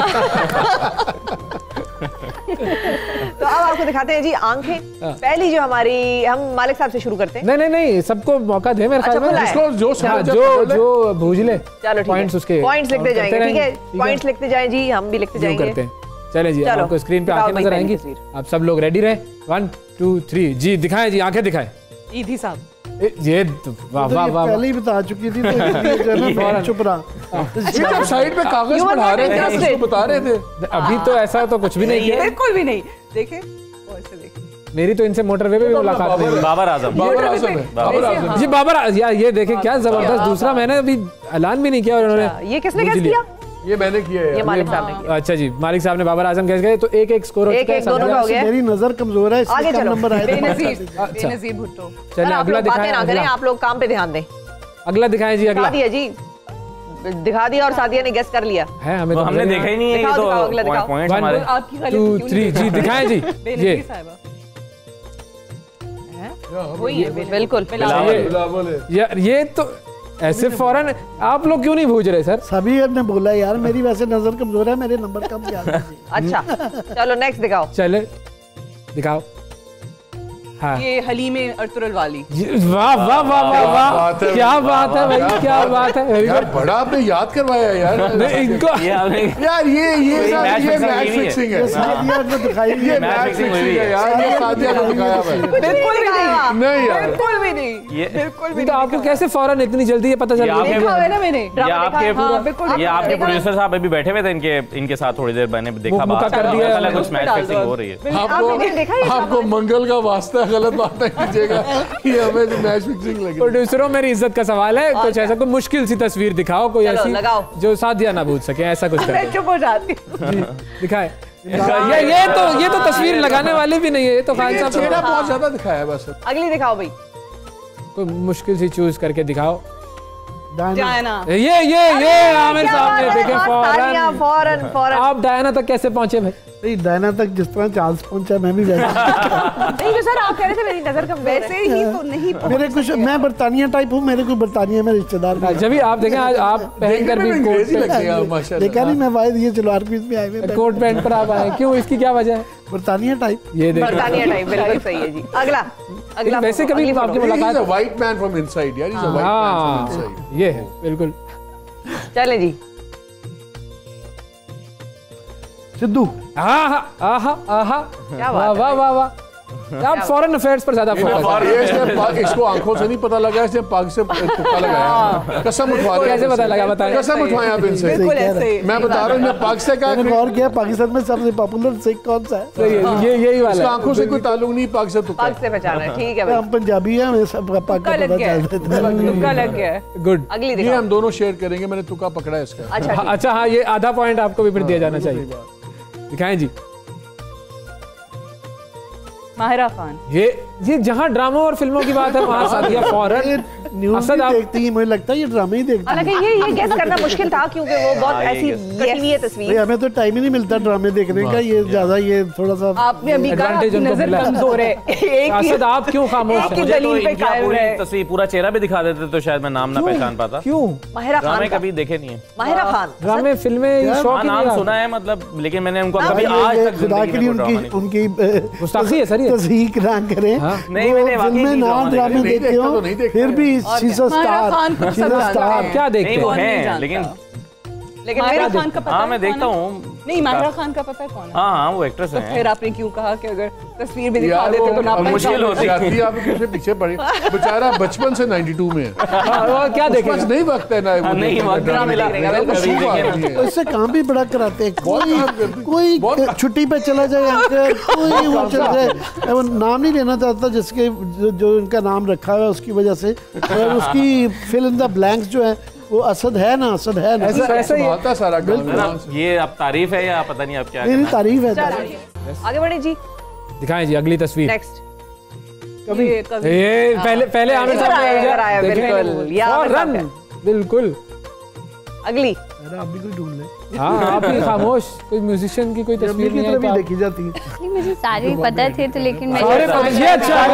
तो अब आपको दिखाते हैं जी आंखें। पहली जो हमारी, हम मालिक साहब से शुरू करते हैं। नहीं, सबको मौका दे मेरे ख्याल में, जो बूझ ले। चलो पॉइंट्स उसके पॉइंट्स लिखते जाएंगे, ठीक है, पॉइंट्स लिखते जाएं जी, हम भी लिखते जाएंगे। चले जी, आपको स्क्रीन पे आंखें नजर आएंगी, आप सब लोग रेडी रहे। 1 2 3 जी, दिखाएं जी, आंखें दिखाएं। ईदी साहब, ये वाह वाह वाह, पहले ही बता चुकी थी, तो चुप रहा। साइड पे कागज पढ़ा रहे थे, बता रहे थे। अभी तो ऐसा तो कुछ भी नहीं किया, बिल्कुल भी नहीं। देखे, मेरी तो इनसे मोटरवे पे भी मुलाकात नहीं। बाबर आजम जी, बाबर, ये देखे क्या जबरदस्त। दूसरा मैंने अभी ऐलान भी नहीं किया और उन्होंने, ये किसने गेस किया? ये मैंने किया है, ये मालिक साहब ने किया। अच्छा जी, मालिक साहब ने बाबर आजम गैस गए, तो एक स्कोर हो चुका है। मेरी नजर कमजोर है, आगे चलो, नंबर आया। बेनजीर भुट्टो। चलिए अगला दिखाएं, ना करें, आप लोग काम पे ध्यान दें। अगला दिखाएं जी, अगला सादिया जी दिखा दिया और सादिया ने गेस कर लिया है, हमें तो हमने देखा ही नहीं है। ये तो पॉइंट्स हमारे। 1 2 3 जी, दिखाएं जी, ये बिल्कुल ये तो ऐसे फौरन आप लोग क्यों नहीं पूछ रहे सर? सभी ने बोला यार, मेरी वैसे नजर कमजोर है, मेरे नंबर कम ज्यादा। अच्छा, चलो नेक्स्ट दिखाओ। चले दिखाओ। हाँ, ये हलीमे अर्तुगरुल वाली। वाह वाह वाह वाह वाह, क्या बात है भाई, क्या बात है यार, बड़ा आपने याद करवाया यार। इनको यार ये मैच फिक्सिंग है, सादिया ने दिखाई, ये मैच फिक्सिंग है यार, ये सादिया ने दिखाया भाई। बिल्कुल भी नहीं यार, बिल्कुल भी नहीं, बिल्कुल भी। तो आपको कैसे फौरन इतनी जल्दी ये पता चल गया? देखा है ना मैंने, ये आपके प्रोड्यूसर साहब अभी बैठे हुए थे, इनके साथ थोड़ी देर मैंने देखा, बात कर दिया, कुछ मैच फिक्सिंग हो रही है। आपको मंगल का वास्ता, गलत बात नहीं कीजिएगा, ये हमें मैच फिक्सिंग लगी। प्रोड्यूसरों, मेरी इज्जत का सवाल है, कुछ ऐसा कोई मुश्किल सी तस्वीर दिखाओ, कोई ऐसी जो सादिया ना पूछ सके, ऐसा कुछ मैं चुप हो जाती हूं। दिखाए। ये तो तस्वीर लगाने वाले भी नहीं है, ये तो खान साहब चेहरा बहुत ज्यादा दिखाया है बस। अगली दिखाओ भाई, कोई मुश्किल सी चूज करके दिखाओ। डायना, ये आमिर साहब ने देखे फौरन। आप डायना तक कैसे पहुंचे भाई? नहीं, डायना तक जिस तरह चांस पहुंचा, मैं भी वैसे नहीं, जो सर आप कह रहे थे मेरी नजर कम, वैसे ही तो नहीं। मेरे कुछ, मैं बरतानिया टाइप हूँ, मेरे कुछ बरतानिया में रिश्तेदार भी। जब भी आप देखें, आज आप पहन कर भी कोट, देखा नहीं, मैं वाहिद ये चलवार पीस में आए हुए कोट पैंट पर आप आए, क्यों, इसकी क्या वजह है? बरतानिया टाइप। ये देखो, बरतानिया टाइप, बिल्कुल सही है जी। अगला वैसे कभी आपकी मुलाकात, व्हाइट मैन फ्रॉम इनसाइड यार, हाँ ये है बिल्कुल। चले जी, सिद्धू। क्या वाह वाह वाह वाह, आप फॉरेन अफेयर्स पर ज्यादा फोकस। इसको आंखों से नहीं पता लगा, इसने पाक से तुक्का लगाया। कसम उठवा रहे, कैसे पता लगा, बताएं। कसम उठवाएं आप इनसे, मैं बता रहा हूँ, मैं पाक से का और क्या, पाकिस्तान में सबसे पॉपुलर सिख कौन सा है? यही वाला है, आंखों से कोई ताल्लुक नहीं, पाक से तुक्का, पाक से पहचाना है, ठीक है भाई। हम पंजाबी हैं, हमें सब पाक का पता तुक्का लग गया है। गुड। अगली ये दिखाओ। हम दोनों शेयर करेंगे, मैंने तुक्का पकड़ा है इसका। अच्छा हाँ, ये आधा पॉइंट आपको भी फिर दिया जाना चाहिए। दिखाएं जी, माहिरा खान। ये जहाँ ड्रामों और फिल्मों की बात है, वहाँ सादिया फौरन न्यूज़ देखती है, मुझे लगता है ये ड्रामे ही देखती है। हालांकि ये गेस करना मुश्किल था, क्योंकि वो बहुत ऐसी कटी हुई है तस्वीर। हमें तो टाइम ही नहीं मिलता ड्रामे देखने का, ये ज्यादा, ये थोड़ा सा आपने अभी कहा आपकी नजर कमजोर है, असद आप क्यों खामोश हैं? दलील पे कायम रहे। तस्वीर पूरा चेहरा भी दिखा देते तो शायद मैं नाम ना पहचान पाता। क्यों? माहिरा खान कभी देखे नहीं है। माहिरा खान ड्रामे फिल्में शौक नाम सुना है, मतलब, लेकिन मैंने उनको कभी आज तक खुदा के लिए उनकी गुस्ताखी है सर, तस्दीक ना करें, नहीं मैंने वाकई में ना ड्रामे देखते हो, फिर भी स्टार क्या देखते हैं? वो है लेकिन माहिरा खान का पता हाँ है मैं देखता हूँ। नहीं, माहिरा खान का पता है कौन है? हाँ वो एक्ट्रेस है। फिर आपने क्यों कहा कि अगर तस्वीर भी दिखा देते तो ना मुश्किल होती है। आप कैसे पीछे पड़े, बेचारा बचपन से 92 में है, क्या देखेगा? नहीं वक्त है ना, नहीं वक्त मिला। इससे काम भी बड़ा कराते हैं, कोई छुट्टी पे चला जाए एंकर, कोई वो चला जाए, वो नाम नहीं लेना चाहता जिसके जो इनका नाम रखा हुआ है उसकी वजह से, और उसकी फिल इन द ब्लैंक्स जो है वो असद है ना, असद है ना, ऐसा ही होता सारा काम। ये अब तारीफ है या पता नहीं अब क्या? मेरी तारीफ है। आगे बढ़े जी, दिखाएं जी अगली तस्वीर। नेक्स्ट ये पहले आमिर साहब आया, बिल्कुल अगली। आप भी कोई ढूंढ ले। हाँ आप ही खामोश, कोई म्यूजिशियन की कोई तस्वीर नहीं है देखी जाती है। नहीं मुझे सारे पता थे तो, लेकिन मैं ये अच्छा है,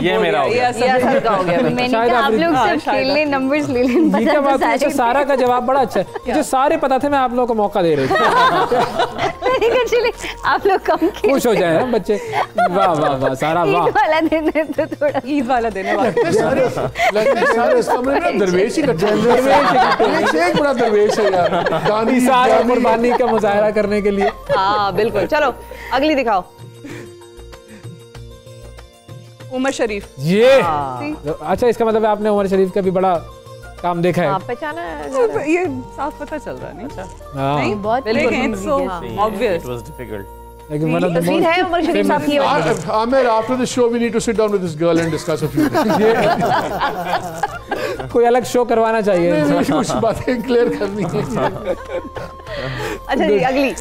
ये मेरा हो गया। मैंने कहा आप लोग सब खेल ले, नंबर्स ले लें। क्या बात है, सारा का जवाब बड़ा अच्छा है, मुझे सारे पता थे, मैं आप लोगों को मौका दे रही थी। चलिए आप लोग कम खुश हो जाए बच्चे। वाह वाह वाह सारा वाह। ईद वाला देने तो थोड़ा, ईद वाला देने वाला दरवेश ही एक बड़ा दरवेश है यार, कुर्बानी का मुजाहरा करने के लिए। हाँ बिल्कुल। चलो अगली दिखाओ। उमर शरीफ। ये अच्छा, इसका मतलब आपने उमर शरीफ का भी बड़ा काम देखा है। पहचाना है, ये साफ पता चल रहा है नहीं? नहीं बहुत ऑब्वियस। लेकिन one of the तस्वीर है उमर शरीफ साहब की। Amir, after the show we need to sit down with this girl and discuss a few things. कोई अलग शो करवाना चाहिए, कुछ बातें क्लियर करनी है। अच्छा जी अगली।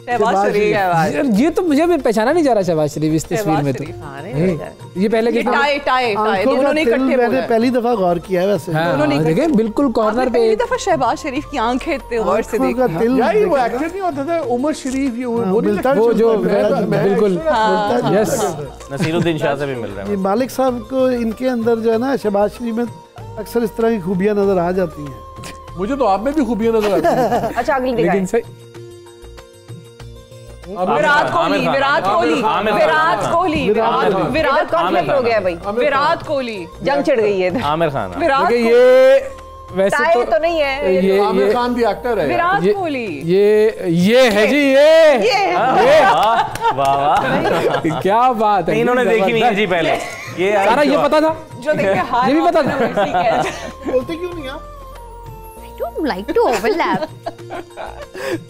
शहबाज शरीफ। यार ये तो मुझे भी पहचाना नहीं जा रहा शहबाज शरीफ इस तस्वीर में तो। ये पहले ये टाई दोनों ने इकट्ठे मैंने पहली दफा गौर किया है वैसे। दोनों ने देखें बिल्कुल कॉर्नर पे। पहली दफा शहबाज शरीफ की आंखें इतने गौर से देखी। यार वो एक्टर नहीं होता था उमर शरीफ, ये वो जो बिल्कुल यस नसीरुद्दीन शाह से भी मिल रहा है। मालिक साहब को इनके अंदर जो है ना शहबाज शरीफ में अक्सर इस तरह की खूबियां नजर आ जाती हैं। मुझे तो आप में भी खूबियां नजर आती हैं। अच्छा अगली दिखाएं। विराट कोहली। कॉन्फ्लिक्ट हो गया भाई। विराट कोहली। जंग छिड़ गई है। आमिर खान। विराट ये वैसे तो नहीं है, ये आमिर खान भी एक्टर है। विराट कोहली। ये है जी, ये वाह क्या बात है। इन्होंने देखी नहीं है जी पहले। ये सारा ये पता था, जो देख के हार ये भी पता था। बोलते क्यों नहीं आप? I don't like to overlap.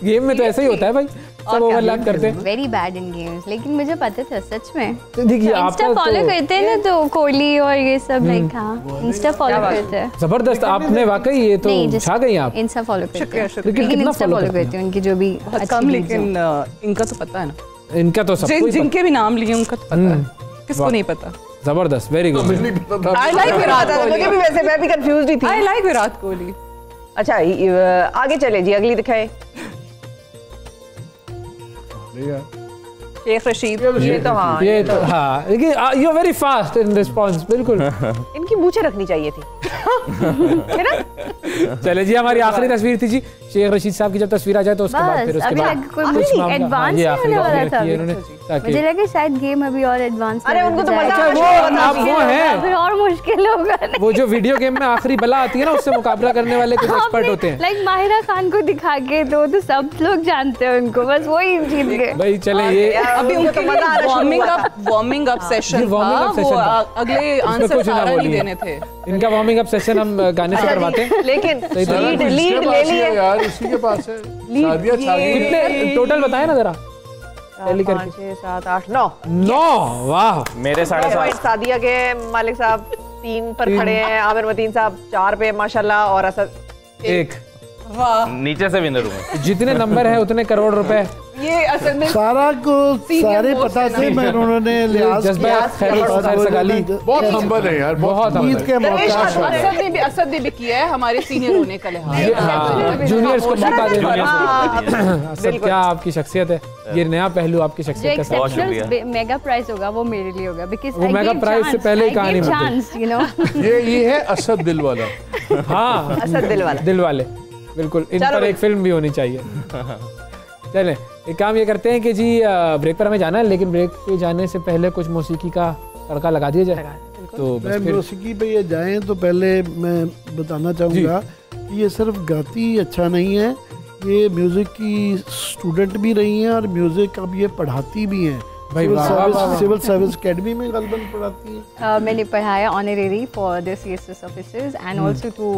Game में तो ऐसा ही होता है भाई, सब ओवरलैप करते हैं। Very bad in games, लेकिन मुझे पता था सच में। देखिए आप इंस्टा फॉलो करते हैं ना तो कोहली और ये सब लाइक हाँ इंस्टा फॉलो करते हैं। जबरदस्त, आपने वाकई ये तो छा गई आप। इंस्टा फॉलो करते हैं, लेकिन लेकिन इंस्टा फॉलो करते हैं उनकी जो भी कम, लेकिन इनका तो पता है ना, इनका तो सब जिनके भी नाम लिए उनका तो पता है, किसको नहीं पता। जबरदस्त, very good. I like Virat Kohli. मुझे भी वैसे, मैं भी कंफ्यूज ही थी। I like Virat Kohli. अच्छा आगे चले जी, अगली दिखाए। शेख रशीद। ये तो हाँ लेकिन you are very fast in response. बिल्कुल इनकी मूछें रखनी चाहिए थी। चले जी, हमारी आखिरी तस्वीर थी जी शेख रशीद साहब की। जब तस्वीर आ जाए तो उसके बाद फिर उसके बाद एडवांस होने वाला था। मुझे लगा शायद गेम अभी और एडवांस। अरे उनको तो मजा वो है, फिर और मुश्किल होगा। वो जो वीडियो गेम में आखिरी बला आती है ना, उससे मुकाबला करने वाले कुछ एक्सपर्ट होते हैं। लाइक माहिरा खान को दिखा के तो सब लोग जानते हैं उनको, बस वही जीत गए भाई। चले ये अभी उनको वार्मिंग अप सेशन था, वो अगले आंसर सारा नहीं देने थे। इनका वार्मिंग अप सेशन हम गाने से करवाते हैं। लेकिन लीड ले ली है यार, उसी के पास है। कितने टोटल बताए ना जरा। 5, 6, 7, 8, 9। वाह। मेरे 7.5 सादिया के मालिक साहब 3 पर खड़े हैं, आमिर मतीन साहब 4 पे माशाल्लाह, और असद 1। वाह, नीचे से विनर हूँ। जितने नंबर है उतने करोड़ रुपए। ये असल में सारा को सारे पता से मैं उन्होंने लिहाज बहुत हम्बल है यार, बहुत ईद के मौका असद ने भी किया है हमारे सीनियर होने का लिहाज, जूनियर्स को मौका देना। असद क्या आपकी शख्सियत है, ये नया पहलू आपकी शख्सियत का। बहुत शुक्रिया। मेगा प्राइज होगा वो मेरे लिए होगा, बिकॉज़ वो मेगा प्राइज से पहले ही कहानी में ये है असद दिल वाला। हाँ, असद दिल वाले बिल्कुल। इन पर एक फिल्म भी होनी चाहिए। चलें एक काम ये करते हैं कि जी ब्रेक पर हमें जाना है, लेकिन ब्रेक पे जाने से पहले कुछ मौसीकी का तड़का लगा दिया जाए। तो बस फिर मौसीकी पे ये जाएं तो पहले मैं बताना चाहूँगा कि ये सिर्फ गाती अच्छा नहीं है, ये म्यूज़िक की स्टूडेंट भी रही हैं और म्यूज़िक अब ये पढ़ाती भी हैं। सिविल सर्विस एकेडमी में गलबन पढ़ाती है। मैंने पढ़ा है honorary for the CSS officers and also to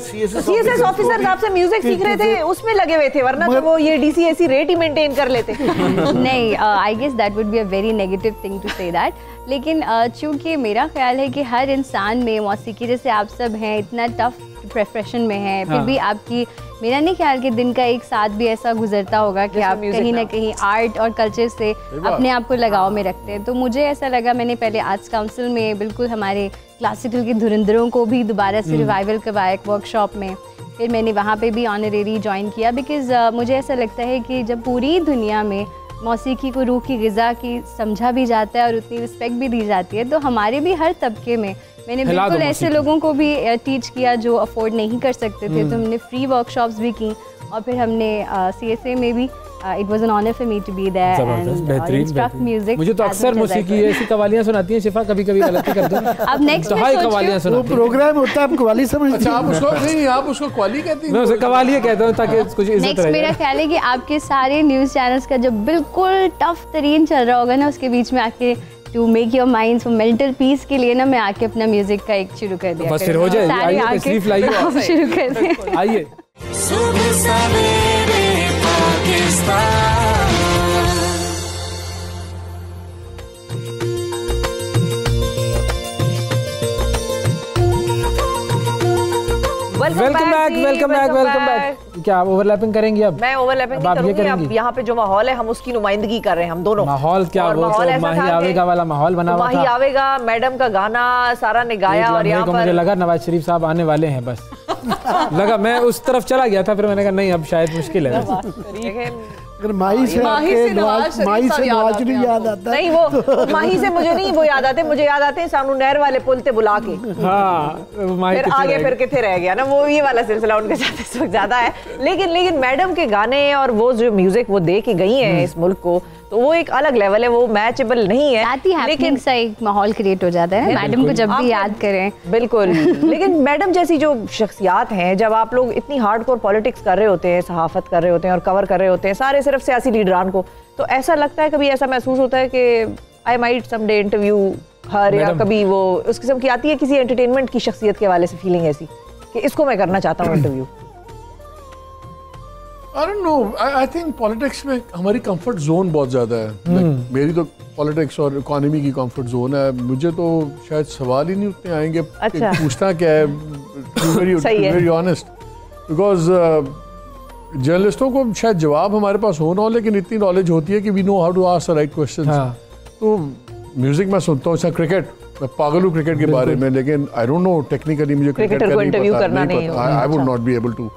CSS officers आपसे म्यूजिक सीख रहे थे, उसमें लगे हुए थे, वरना तो वो ये DCSE रेट ही मेंटेन कर लेते। नहीं, I guess that would be a very negative thing to say that, लेकिन चूंकि मेरा ख्याल है कि हर इंसान में मौसीकी, जैसे आप सब हैं इतना टफ प्रोफेशन में है, फिर भी आपकी, मेरा नहीं ख्याल कि दिन का एक साथ भी ऐसा गुजरता होगा कि आप कहीं ना कहीं आर्ट और कल्चर से अपने आप को लगाव में रखते हैं। तो मुझे ऐसा लगा, मैंने पहले आर्ट्स काउंसिल में बिल्कुल हमारे क्लासिकल के धुरंधरों को भी दोबारा से रिवाइवल करवाया एक वर्कशॉप में, फिर मैंने वहाँ पे भी ऑनरेरी ज्वाइन किया, बिकॉज़ मुझे ऐसा लगता है कि जब पूरी दुनिया में मौसीकी को रूह की ग़िज़ा की समझा भी जाता है और उतनी रिस्पेक्ट भी दी जाती है, तो हमारे भी हर तबके में मैंने बिल्कुल ऐसे लोगों को भी टीच किया जो अफोर्ड नहीं कर सकते थे, तो हमने फ्री वर्कशॉप्स भी की, और फिर हमने CSA में भी it was an honour for me to be there and instruct music. मुझे तो अक्सर मौसीकी ऐसी कवालियां सुनाती हैं शिफा, कभी-कभी गलती कर दो। अब नेक्स्ट हाई कवालियां सुनाती वो प्रोग्राम होता है, आप कवाली समझते हैं। अच्छा, आप उसको नहीं, आप उसको कवाली कहती हैं? मैं उसे कवाली कहता हूं ताकि कुछ इज्जत रहे। नेक्स्ट मेरा ख्याल है कि आपके सारे न्यूज़ चैनल्स का जब बिल्कुल टफ तरीन चल रहा होगा ना, उसके बीच में आके to make your minds for mental peace के लिए ना, मैं आके अपना म्यूजिक का एक शुरू कर दिया। बस फिर हो जाए, आइए तशरीफ लाइए, शुरू कर दें। आइए। सुबह सवेरे पाकिस्तान। Welcome back. क्या आप ओवरलैपिंग करेंगी अब? मैं ओवरलैपिंग करूंगी। अब यहाँ पे जो माहौल है हम उसकी नुमाइंदगी कर रहे हैं, हम दोनों। माहौल क्या, वो तो माही आवेगा वाला माहौल बना हुआ था। माही आवेगा मैडम का गाना सारा ने गाया, और यहाँ पर मुझे लगा नवाज शरीफ साहब आने वाले हैं, बस लगा, मैं उस तरफ चला गया था, फिर मैंने कहा नहीं अब शायद मुश्किल है। अगर माही से नवाज शरीफ याद आता है। नहीं, वो माही से मुझे नहीं वो याद आते, मुझे याद आते हैं सानू नहर वाले पुल ते बुला के। हाँ, फिर आगे फिर किथे रह गया ना, वो ये वाला सिलसिला उनके साथ इस वक्त ज्यादा है। लेकिन मैडम के गाने और वो जो म्यूजिक वो दे के गई है इस मुल्क को, तो वो एक अलग लेवल है, वो मैचेबल नहीं है, लेकिन सा एक माहौल क्रिएट हो जाता है मैडम को जब भी याद करें। बिल्कुल। लेकिन मैडम जैसी जो शख्सियात हैं, जब आप लोग इतनी हार्डकोर पॉलिटिक्स कर रहे होते हैं, सहाफत कर रहे होते हैं और कवर कर रहे होते हैं सारे सिर्फ सियासी लीडरान को, तो ऐसा लगता है, कभी ऐसा महसूस होता है कि आई माइट समडे इंटरव्यू हर, या कभी वो उस किस्म की आती है किसी एंटरटेनमेंट की शख्सियत के हवाले से फीलिंग ऐसी कि इसको मैं करना चाहता हूँ interview? I don't know. I think politics में हमारी कंफर्ट जोन बहुत ज़्यादा है। Like, मेरी तो पॉलिटिक्स और इकोनॉमी की कंफर्ट जोन है, मुझे तो शायद सवाल ही नहीं उतने आएंगे। अच्छा। पूछना क्या है, वेरी ऑनेस्ट, बिकॉज जर्नलिस्टों को शायद जवाब हमारे पास हो ना हो, लेकिन इतनी नॉलेज होती है कि we know how to ask the right questions. तो म्यूजिक मैं सुनता हूँ, अच्छा क्रिकेट, मैं पागल हूँ क्रिकेट के बारे में, लेकिन आई डोंट नो टेक्निकली मुझे क्रिकेटर को इंटरव्यू करना नहीं पता। I would not be able to.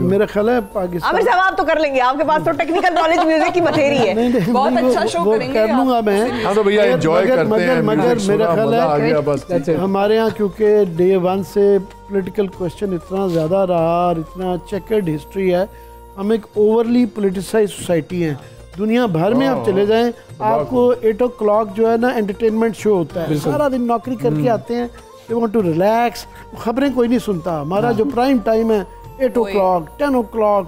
मेरा ख्याल है पाकिस्तान, आमिर साहब आप तो कर लेंगे, आपके पास तो टेक्निकल नॉलेज म्यूजिक की बथेरी है। बहुत अच्छा शो करेंगे, कर लूंगा मैं। हाँ तो भैया एंजॉय करते हैं, मगर मेरा ख्याल है हमारे यहाँ क्योंकि डे 1 से पॉलिटिकल क्वेश्चन इतना ज़्यादा रहा और इतना चेकर्ड हिस्ट्री है, हम एक ओवरली पोलिटिसाइज सोसाइटी है। दुनिया भर में आप चले जाएं, आपको 8 o'clock जो है ना एंटरटेनमेंट शो होता है, सारा दिन नौकरी करके आते हैं, दे वांट टू रिलैक्स, खबरें कोई नहीं सुनता। हमारा जो प्राइम टाइम है 8 o'clock 10 o'clock,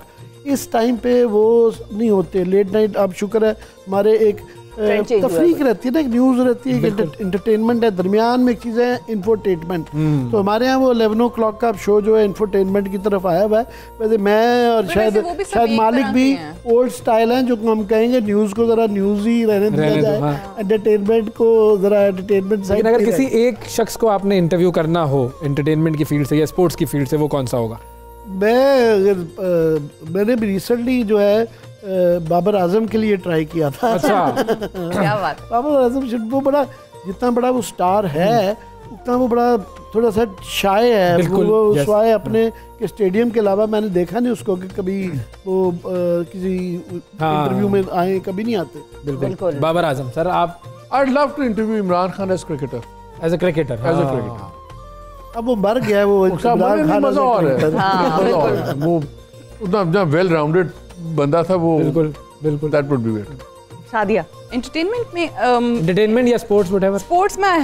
इस टाइम पे वो नहीं होते। लेट नाइट, अब शुक्र है हमारे एक तफरीक रहती है ना, एक न्यूज़ रहती है, इंटरटेनमेंट है, दरमियान में एक चीज़ है इंफोटेनमेंट। तो हमारे यहाँ वो 11 o'clock का शो जो है इंफोटेनमेंट की तरफ आया हुआ है। वैसे मैं और शायद मालिक भी ओल्ड स्टाइल हैं, जो हम कहेंगे न्यूज़ को ज़रा न्यूज़ ही रहने दिया जाए, एंटरटेनमेंट को ज़रा एंटरटेनमेंट साइड। अगर किसी एक शख्स को आपने इंटरव्यू करना हो एंटरटेनमेंट की फील्ड से या स्पोर्ट्स की फील्ड से, वो कौन सा होगा? मैंने भी रिसेंटली जो है बाबर आजम के लिए ट्राई किया था। अच्छा। क्या बात। बाबर आजम वो बड़ा, जितना बड़ा वो स्टार है उतना वो बड़ा थोड़ा सा शाय है। वो स्वाय अपने के स्टेडियम के अलावा मैंने देखा नहीं उसको कि कभी वो किसी इंटरव्यू में आए, कभी नहीं आते। बिल्कुल। बाबर आजम सर, आप? I'd love to interview Imran Khan as cricketer. As a cricketer. अब वो मर गया, वो मजा आ रहा है। वो उतना वेल राउंडेड बंदा था वो। बिल्कुल। बिल्कुल, that would be better. Sadia entertainment में एंटरटेनमेंट या स्पोर्ट्स व्हाटएवर। स्पोर्ट्स में आई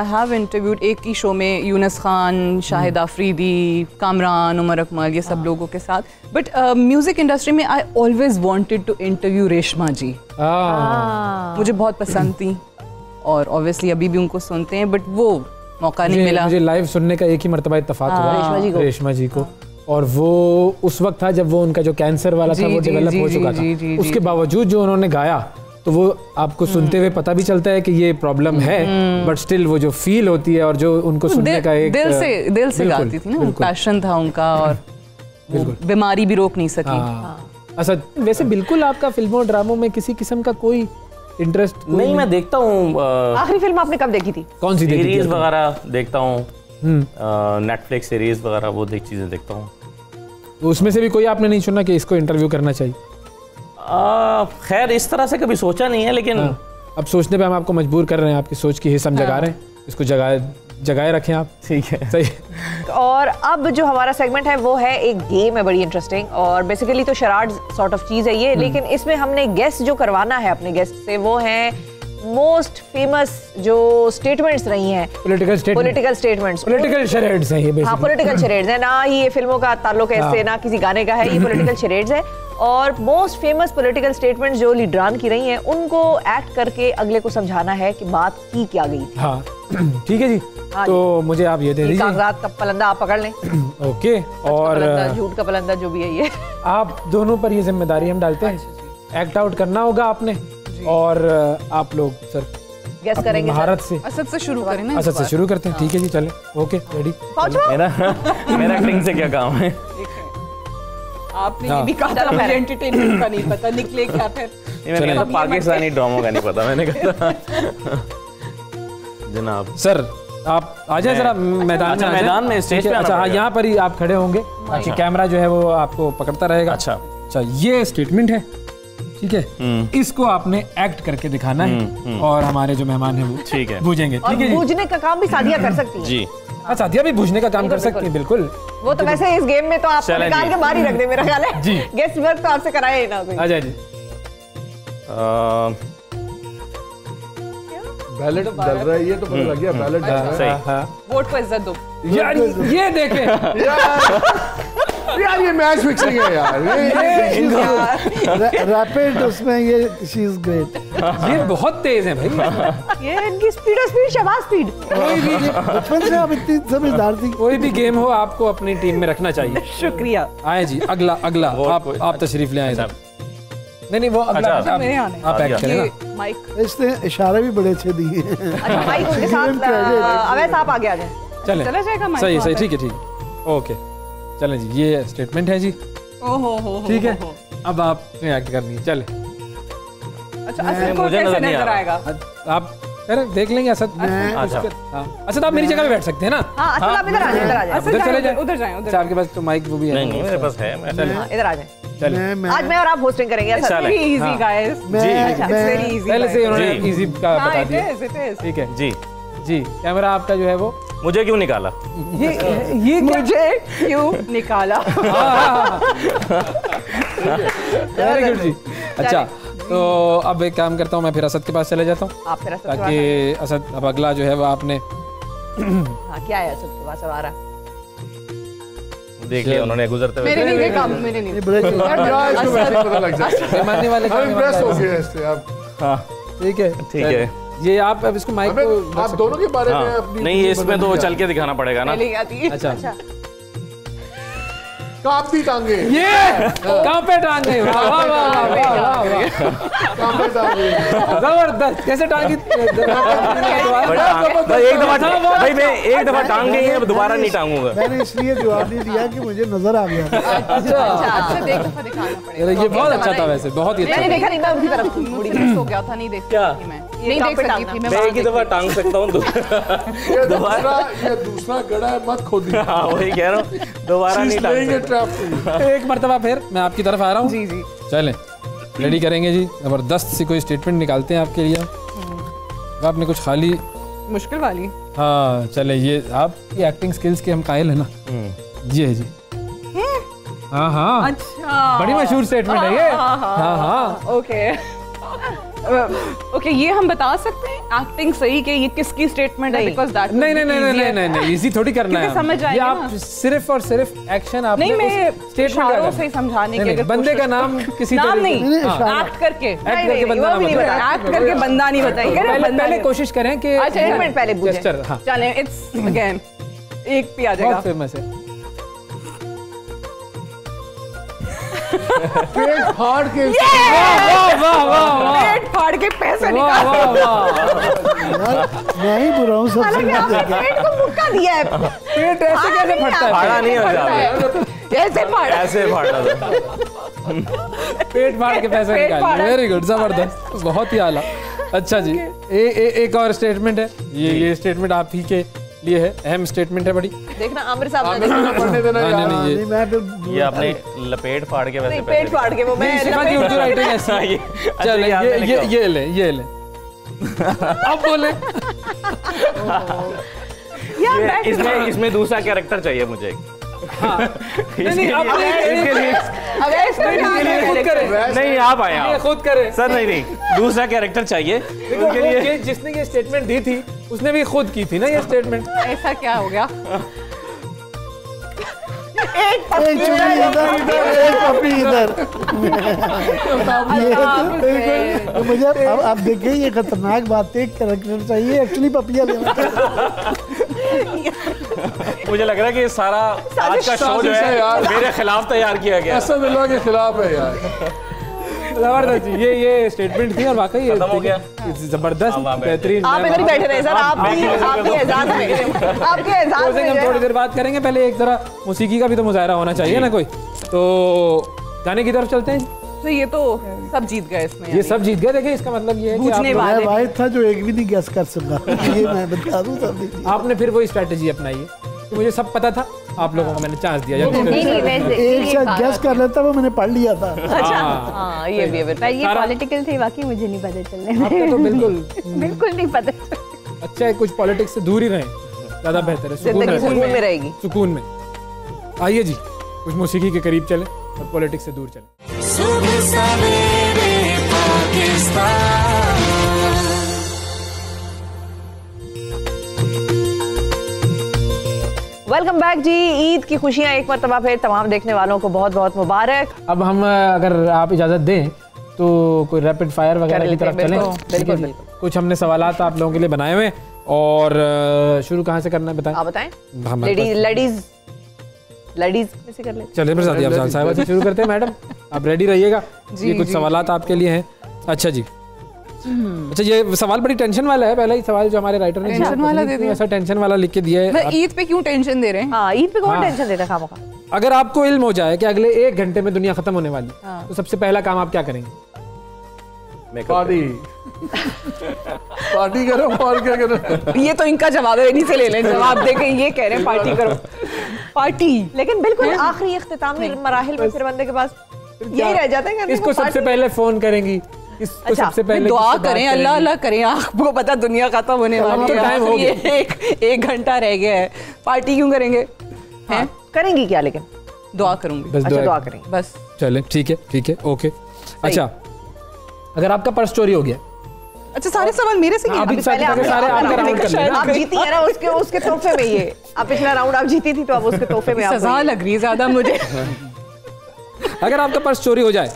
हैव इंटरव्यूड एक ही शो में यूनुस खान, शाहिद आफरीदी, कामरान, उमर अकमल, ये सब लोगों के साथ। बट म्यूजिक इंडस्ट्री में I always wanted to interview Reshma ji. मुझे बहुत पसंद थी और ऑब्वियसली अभी भी उनको सुनते हैं, बट वो मौका नहीं मिला। मुझे लाइव सुनने का एक ही मर्तबा इत्तेफाक हुआ रेशमा जी को, और वो उस वक्त था जब वो उनका जो कैंसर वाला था वो डेवलप हो चुका था। उसके बावजूद जो उन्होंने गाया, तो वो आपको सुनते हुए पता भी चलता है कि ये प्रॉब्लम है, बट स्टिल वो जो फील होती है और जो उनको सुनने का एक दिल से गाती थी ना, पैशन था उनका, और बीमारी भी रोक नहीं सकी। अच्छा, वैसे बिल्कुल आपका फिल्मों ड्रामों में किसी किस्म का कोई इंटरेस्ट नहीं? मैं देखता हूँ। आखिरी फिल्म आपने कब देखी थी? कौन सी? सीरीज वगैरह देखता हूँ, नेटफ्लिक्स सीरीज वगैरह वो चीजें देखता हूँ। उसमें से भी कोई आपने नहीं चुना कि इसको इंटरव्यू करना चाहिए? खैर इस तरह से कभी सोचा नहीं है, लेकिन अब सोचने पे हम आपको मजबूर कर रहे हैं, आपकी सोच की हिस्सा हम जगा रहे हैं, इसको जगाए रखें आप। ठीक है, सही। और अब जो हमारा सेगमेंट है वो है एक गेम है बड़ी इंटरेस्टिंग, और बेसिकली तो शराड सॉर्ट ऑफ चीज है ये, लेकिन इसमें हमने गेस्ट जो करवाना है अपने गेस्ट से वो है मोस्ट फेमस जो स्टेटमेंट्स रही हैं, पॉलिटिकल स्टेटमेंट्स, पॉलिटिकल शरेड्स हैं ये बेसिकली। हाँ, पॉलिटिकल शरेड्स है ना, ही ये फिल्मों का ताल्लुक है इससे, ना किसी गाने का है, ये पॉलिटिकल शरेड्स है। और मोस्ट फेमस पॉलिटिकल स्टेटमेंट्स जो लीडरान की रही हैं उनको एक्ट करके अगले को समझाना है कि बात की क्या गई थी। हाँ ठीक है जी। हाँ, तो मुझे आप ये दे दीजिए, कागजात का पलंदा आप पकड़ लें। ओके, और झूठ का पलंदा जो भी है ये आप दोनों पर ये जिम्मेदारी हम डालते हैं, एक्ट आउट करना होगा आपने, और आप लोग सर गेस करेंगे महारत से। असद से शुरू करें ना? असद से शुरू करते हैं, ठीक है जी, चले। Okay, ready. मेरा एक्टिंग से क्या काम है? आपने ये भी कहा था मुझे एंटरटेनमेंट का नहीं पता, निकले क्या फिर? मैंने कहा पाकिस्तानी ड्रामों का नहीं पता, मैंने कहा जनाब। सर आप आ जाए जरा मैदान में। मैदान में स्टेज पे। अच्छा, हाँ, यहाँ पर ही आप खड़े होंगे, ताकि कैमरा जो है वो आपको पकड़ता रहेगा। अच्छा, ये स्टेटमेंट है, ठीक है, इसको आपने एक्ट करके दिखाना है, और हमारे जो मेहमान है वो ठीक है बूझेंगे। और बूझने का काम भी सादिया कर सकती है जी। सादिया भी बूझने का काम कर सकती है, बिल्कुल। वो तो वैसे इस गेम में तो आप निकाल के बाहर ही रख दे, मेरा ख्याल है। जी, गेस्ट वर्क तो आपसे कराया ही ना कोई। आ जाए जी। बैलेट डल रहा है, ये तो पता लग गया, बैलेट डल रहा है। वोट को इज्जत दो यार, ये देखें यार, ये मैच फिक्सिंग है यार, रैपिड उसमें ये शी इज ग्रेट। ये बहुत तेज है भाई, ये इनकी स्पीड शाबाश स्पीड। कोई भी बचपन से आप इतनी समझदार थी। कोई भी गेम हो आपको अपनी टीम में रखना चाहिए। शुक्रिया। आए जी, अगला आप तशरीफ ले आए साहब। नहीं वो अगला आप एक्ट करें ना। माइक, इसने इशारे भी बड़े अच्छे दिए। अच्छा माइक उनके साथ अवैस आप आगे आ जाए। चले, चला जाएगा माइक। सही ठीक है, ओके, चलें जी। ये स्टेटमेंट है जी, ठीक है, अब आपने एक्ट करनी है, चले। अच्छा, असद को कैसे नजर आएगा? आप देख लेंगे असद। असद आप मेरी जगह पे बैठ सकते हैं ना? हाँ, असद आप इधर आ जाए, उधर चले जाए, उधर जाएं। अच्छा, आपके पास तो माइक वो भी है? नहीं, मेरे पास है। इधर आ जाए। चले, आज मैं और आप होस्टिंग करेंगे। Very easy guys, very easy. पहले से उन्होंने इजी का बता दिया, इट ठीक है जी। जी, कैमरा आपका जो है वो मुझे क्यों निकाला? ये मुझे क्यों निकाला? वेरी गुड जी। अच्छा, तो अब एक काम करता हूँ, मैं फिर असद के पास चले जाता हूँ, आप फिर असद ताकि असद अब अगला जो है वो आपने क्या है असद के पास आ रहा? देख लिया उन्होंने गुजरते हुए। मेरे नहीं काम, मेरे नहीं। इसको वैसे पता लग जाए, मानने वाले हम इम्प्रेस हो गए इससे। आप हाँ ठीक है, ये आप अब इसको माइक को आप दोनों के बारे में अपनी नहीं, इसमें तो चल के दिखाना पड़ेगा ना। अच्छा, कांपती टांगे, ये कांपे टांगे, जबरदस्त, कैसे टांगी? एक दफा टांग गई है, दोबारा नहीं टांगूंगा। मैंने इसलिए जवाब नहीं दिया कि मुझे नजर आ गया। अच्छा, एक दफा दिखाना पड़ेगा। ये बहुत अच्छा था, वैसे बहुत ही अच्छा। मैंने देखा नहीं, मैं उनकी तरफ मुड़ी मिस हो गया था, नहीं देख सकती मैं, नहीं देख सकती थी मैं। एक ही दफा टांग सकता हूँ, दोबारा ये दूसरा गड़ा है, मत खोदी। हाँ, वही कह रहा हूँ, दोबारा नहीं टांग। एक मर्तबा फिर मैं आपकी तरफ आ रहा हूँ। जी। चलें, रेडी करेंगे जी, जबरदस्त सी कोई स्टेटमेंट निकालते हैं आपके लिए। आपने कुछ खाली मुश्किल वाली। हाँ, चले, ये आपकी एक्टिंग स्किल्स के हम कायल है ना। जी है जी। हाँ हाँ, अच्छा, बड़ी मशहूर स्टेटमेंट है ये। हाँ हाँ, ओके, ये हम बता सकते हैं एक्टिंग सही कि ये किसकी स्टेटमेंट है? बिकॉज़ दैट नहीं, इजी थोड़ी करना है। समझ आएगा ये आप सिर्फ और सिर्फ एक्शन आप नहीं, मैं स्टेटमेंट से समझाने के बंदे का नाम किसी नाम नहीं, एक्ट करके बंदा नहीं बताएंगे। पहले कोशिश करें कि अच्छा, एक मिनट पहले पूछें। चलें, इट्स अगेन एक पे आ जाएगा। बहुत फेमस है। पेट फाड़ के, पेट फाड़ के पैसे निकाल। मैं ही बुरा हूँ सबसे। पेट को मुक्का दिया है। पेट ऐसे कैसे फटता है? फाड़ा नहीं हो जाता, ऐसे फाड़ा था। पेट फाड़ के पैसे निकाल। वेरी गुड, जबरदस्त, बहुत ही आला। अच्छा जी, एक और स्टेटमेंट है, ये स्टेटमेंट आप ही के लिए है, अहम स्टेटमेंट है बड़ी। देखना आमिर साहब ने देखना, ये आपने लपेट फाड़ के वैसे पेट फाड़ के, वो मैं उर्दू राइटिंग ऐसी। चले, ये ले अब बोले। इसमें दूसरा कैरेक्टर चाहिए मुझे। नहीं, आप आए, खुद करे सर। नहीं, दूसरा कैरेक्टर चाहिए उनके लिए। जिसने ये स्टेटमेंट दी थी उसने भी खुद की थी ना ये स्टेटमेंट। ऐसा क्या हो गया? एक पपी इधर। मुझे अब देखिए, ये खतरनाक बात है, कैरेक्टर चाहिए, एक्चुअली पपियां लेना। मुझे लग रहा है कि ये सारा आज का शो जो है यार मेरे खिलाफ तैयार किया गया। असद अल्लाह के खिलाफ है यार। जबरदस्त, ये स्टेटमेंट थी और वाकई ये खत्म हो गया, जबरदस्त, बेहतरीन। आप इधर ही बैठे रहे सर, आपके एजाज में हम थोड़ी देर बात करेंगे। पहले एक जरा मौसीकी का भी तो मुजाहरा होना चाहिए ना कोई, तो गाने की तरफ चलते हैं। तो ये तो सब जीत गए इसमें, ये सब जीत गए। देखिए, इसका मतलब ये है कि मैं वाहिद था जो एक भी नहीं गेस कर सका। ये मैं बता दूं, आपने फिर वही स्ट्रेटजी अपनाई है। मुझे सब पता था, आप लोगों को मैंने चांस दिया। एक शायद गेस कर लेता, वो मैंने पढ़ लिया था। अच्छा, ये भी है। ये पॉलिटिकल थे, वाकई मुझे नहीं पता चलने। तो बिल्कुल नहीं पता। अच्छा है, कुछ पॉलिटिक्स से दूर ही रहें, ज्यादा बेहतर है। सुकून में रहेगी, सुकून में। आइए जी, कुछ मौसीकी के करीब चले और पॉलिटिक्स से दूर चले। सुबह सवेरे पाकिस्तान। वेलकम बैक जी। ईद की खुशियां एक मरतबा फिर तमाम देखने वालों को बहुत बहुत मुबारक। अब हम, अगर आप इजाजत दें तो कोई रैपिड फायर वगैरह की तरफ चलें। बिल्कुल। कुछ हमने सवालात आप लोगों के लिए बनाए हुए, और शुरू कहाँ से करना है बताएं? आप बताएं। लेडीज में से कर लेते हैं। चलिए प्रसाद अफजान साहिबा से शुरू करते हैं। मैडम, आप रेडी रहिएगा, ये कुछ सवालात आपके लिए हैं। अच्छा जी, अच्छा, ये सवाल बड़ी टेंशन वाला है। पहला ही सवाल जो हमारे राइटर ने टेंशन वाला दे दिया, ऐसा टेंशन वाला लिख के दिया है। ईद पे क्यों टेंशन दे रहे हैं? हाँ, ईद पे कौन टेंशन देता है खामखा? अगर आपको इल्म हो जाए कि अगले 1 घंटे में दुनिया खत्म होने वाली, तो सबसे पहला काम आप क्या करेंगे? पार्टी करो और क्या करो। ये तो इनका जवाब है, इन्हीं से ले लें जवाब देके। ये कह रहे हैं पार्टी करो, पार्टी। लेकिन बिल्कुल आखिरी इख्तितामी मराहिल में फिर बंदे के पास यही रह जाता है। इसको सबसे पहले फोन करेंगी, इसको सबसे पहले दुआ करें, अल्लाह अल्लाह करें। आपको पता दुनिया खत्म होने वाली है, टाइम हो गया, एक घंटा रह गया है, पार्टी क्यों करेंगे? हैं? करेंगी क्या? लेकिन दुआ करूंगी। अच्छा, दुआ करेंगे बस। चले, ठीक है, ओके। अच्छा, अगर आपका पर्स चोरी हो गया। अच्छा, सारे सवाल मेरे से आप जीती है ना, उसके तोहफे में ये। आप पिछला राउंड आप जीती थी, तो अब उसके तोहफे में सजा लग रही है ज्यादा मुझे। अगर आपका पर्स चोरी हो जाए,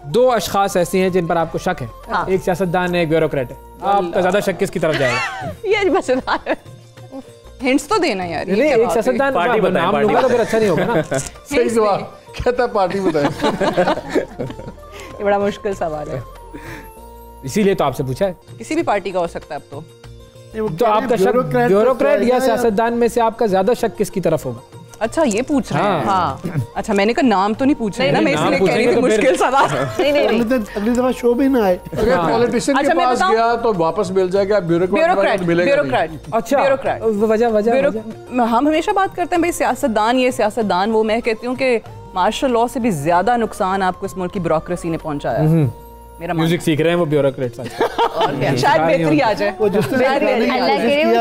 2 अशखास ऐसी हैं जिन पर आपको शक है। एक सियासतदान है, एक ब्यूरोक्रेट है। आपका ज्यादा शक किसकी तरफ जाएगा? ये बचना है, हिंट्स तो देना यार। नहीं, एक सियासतदान नाम लूंगा तो फिर अच्छा नहीं होगा ना। सही जवाब कहता पार्टी बताए। ये बड़ा मुश्किल सवाल है, इसीलिए तो आपसे पूछा है। किसी भी पार्टी का हो सकता है अब तो आपका शक ब्यूरोक्रेट या सियासतदान में से आपका ज्यादा शक किसकी तरफ होगा? अच्छा, ये पूछ रहे हैं। हाँ। अच्छा, मैंने कहा नाम तो नहीं पूछ रहे ना, मैं इसलिए कह रही थी मुश्किल सवाल। नहीं। अगली दफा शो भी ना आए। अगर पॉलिटिशियन के पास गया तो वापस मिल जाएगा, ब्यूरोक्रेट मिलेगा। अच्छा, वजह हम हमेशा बात करते हैं भाई सियासतदान ये सियासतदान वो। मैं कहती हूँ कि मार्शल लॉ से भी ज्यादा नुकसान आपको इस मुल्क की ब्यूरोक्रेसी ने पहुंचाया। मेरा म्यूजिक सीख रहे हैं वो ब्यूरोक्रेट्स। शायद बेहतरी आ जाए,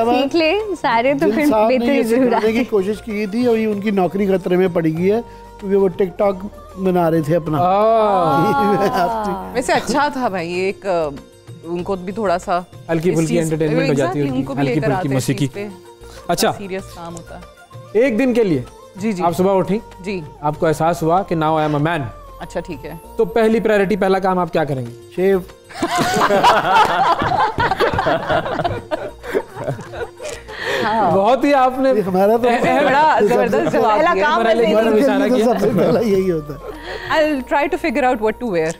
सीख ले सारे, तो फिर बेहतरी जरूर आएगी। की कोशिश की थी और उनकी नौकरी खतरे में पड़ी गई है। क्योंकि वो टिकटॉक बना रहे थे अपना। वैसे अच्छा था भाई, एक उनको भी थोड़ा सा हल्की फुल्की एंटरटेनमेंट हो जाती है, उनको भी हल्की लेकर फुल्की आते मौसीकी। हैं, अच्छा, सीरियस काम होता है। एक दिन के लिए जी जी आप सुबह उठी, जी, आपको एहसास हुआ कि now I am a man, अच्छा ठीक है, तो पहली प्रायोरिटी, पहला काम आप क्या करेंगे? शेव। बहुत ही आपने हमारा तो बड़ा जबरदस्त जवाब पहला दिया। काम हमारा वैसे लिखवाना ही- इशारा तो किया। सबसे पहला यही होता है। I'll try to figure out what to wear.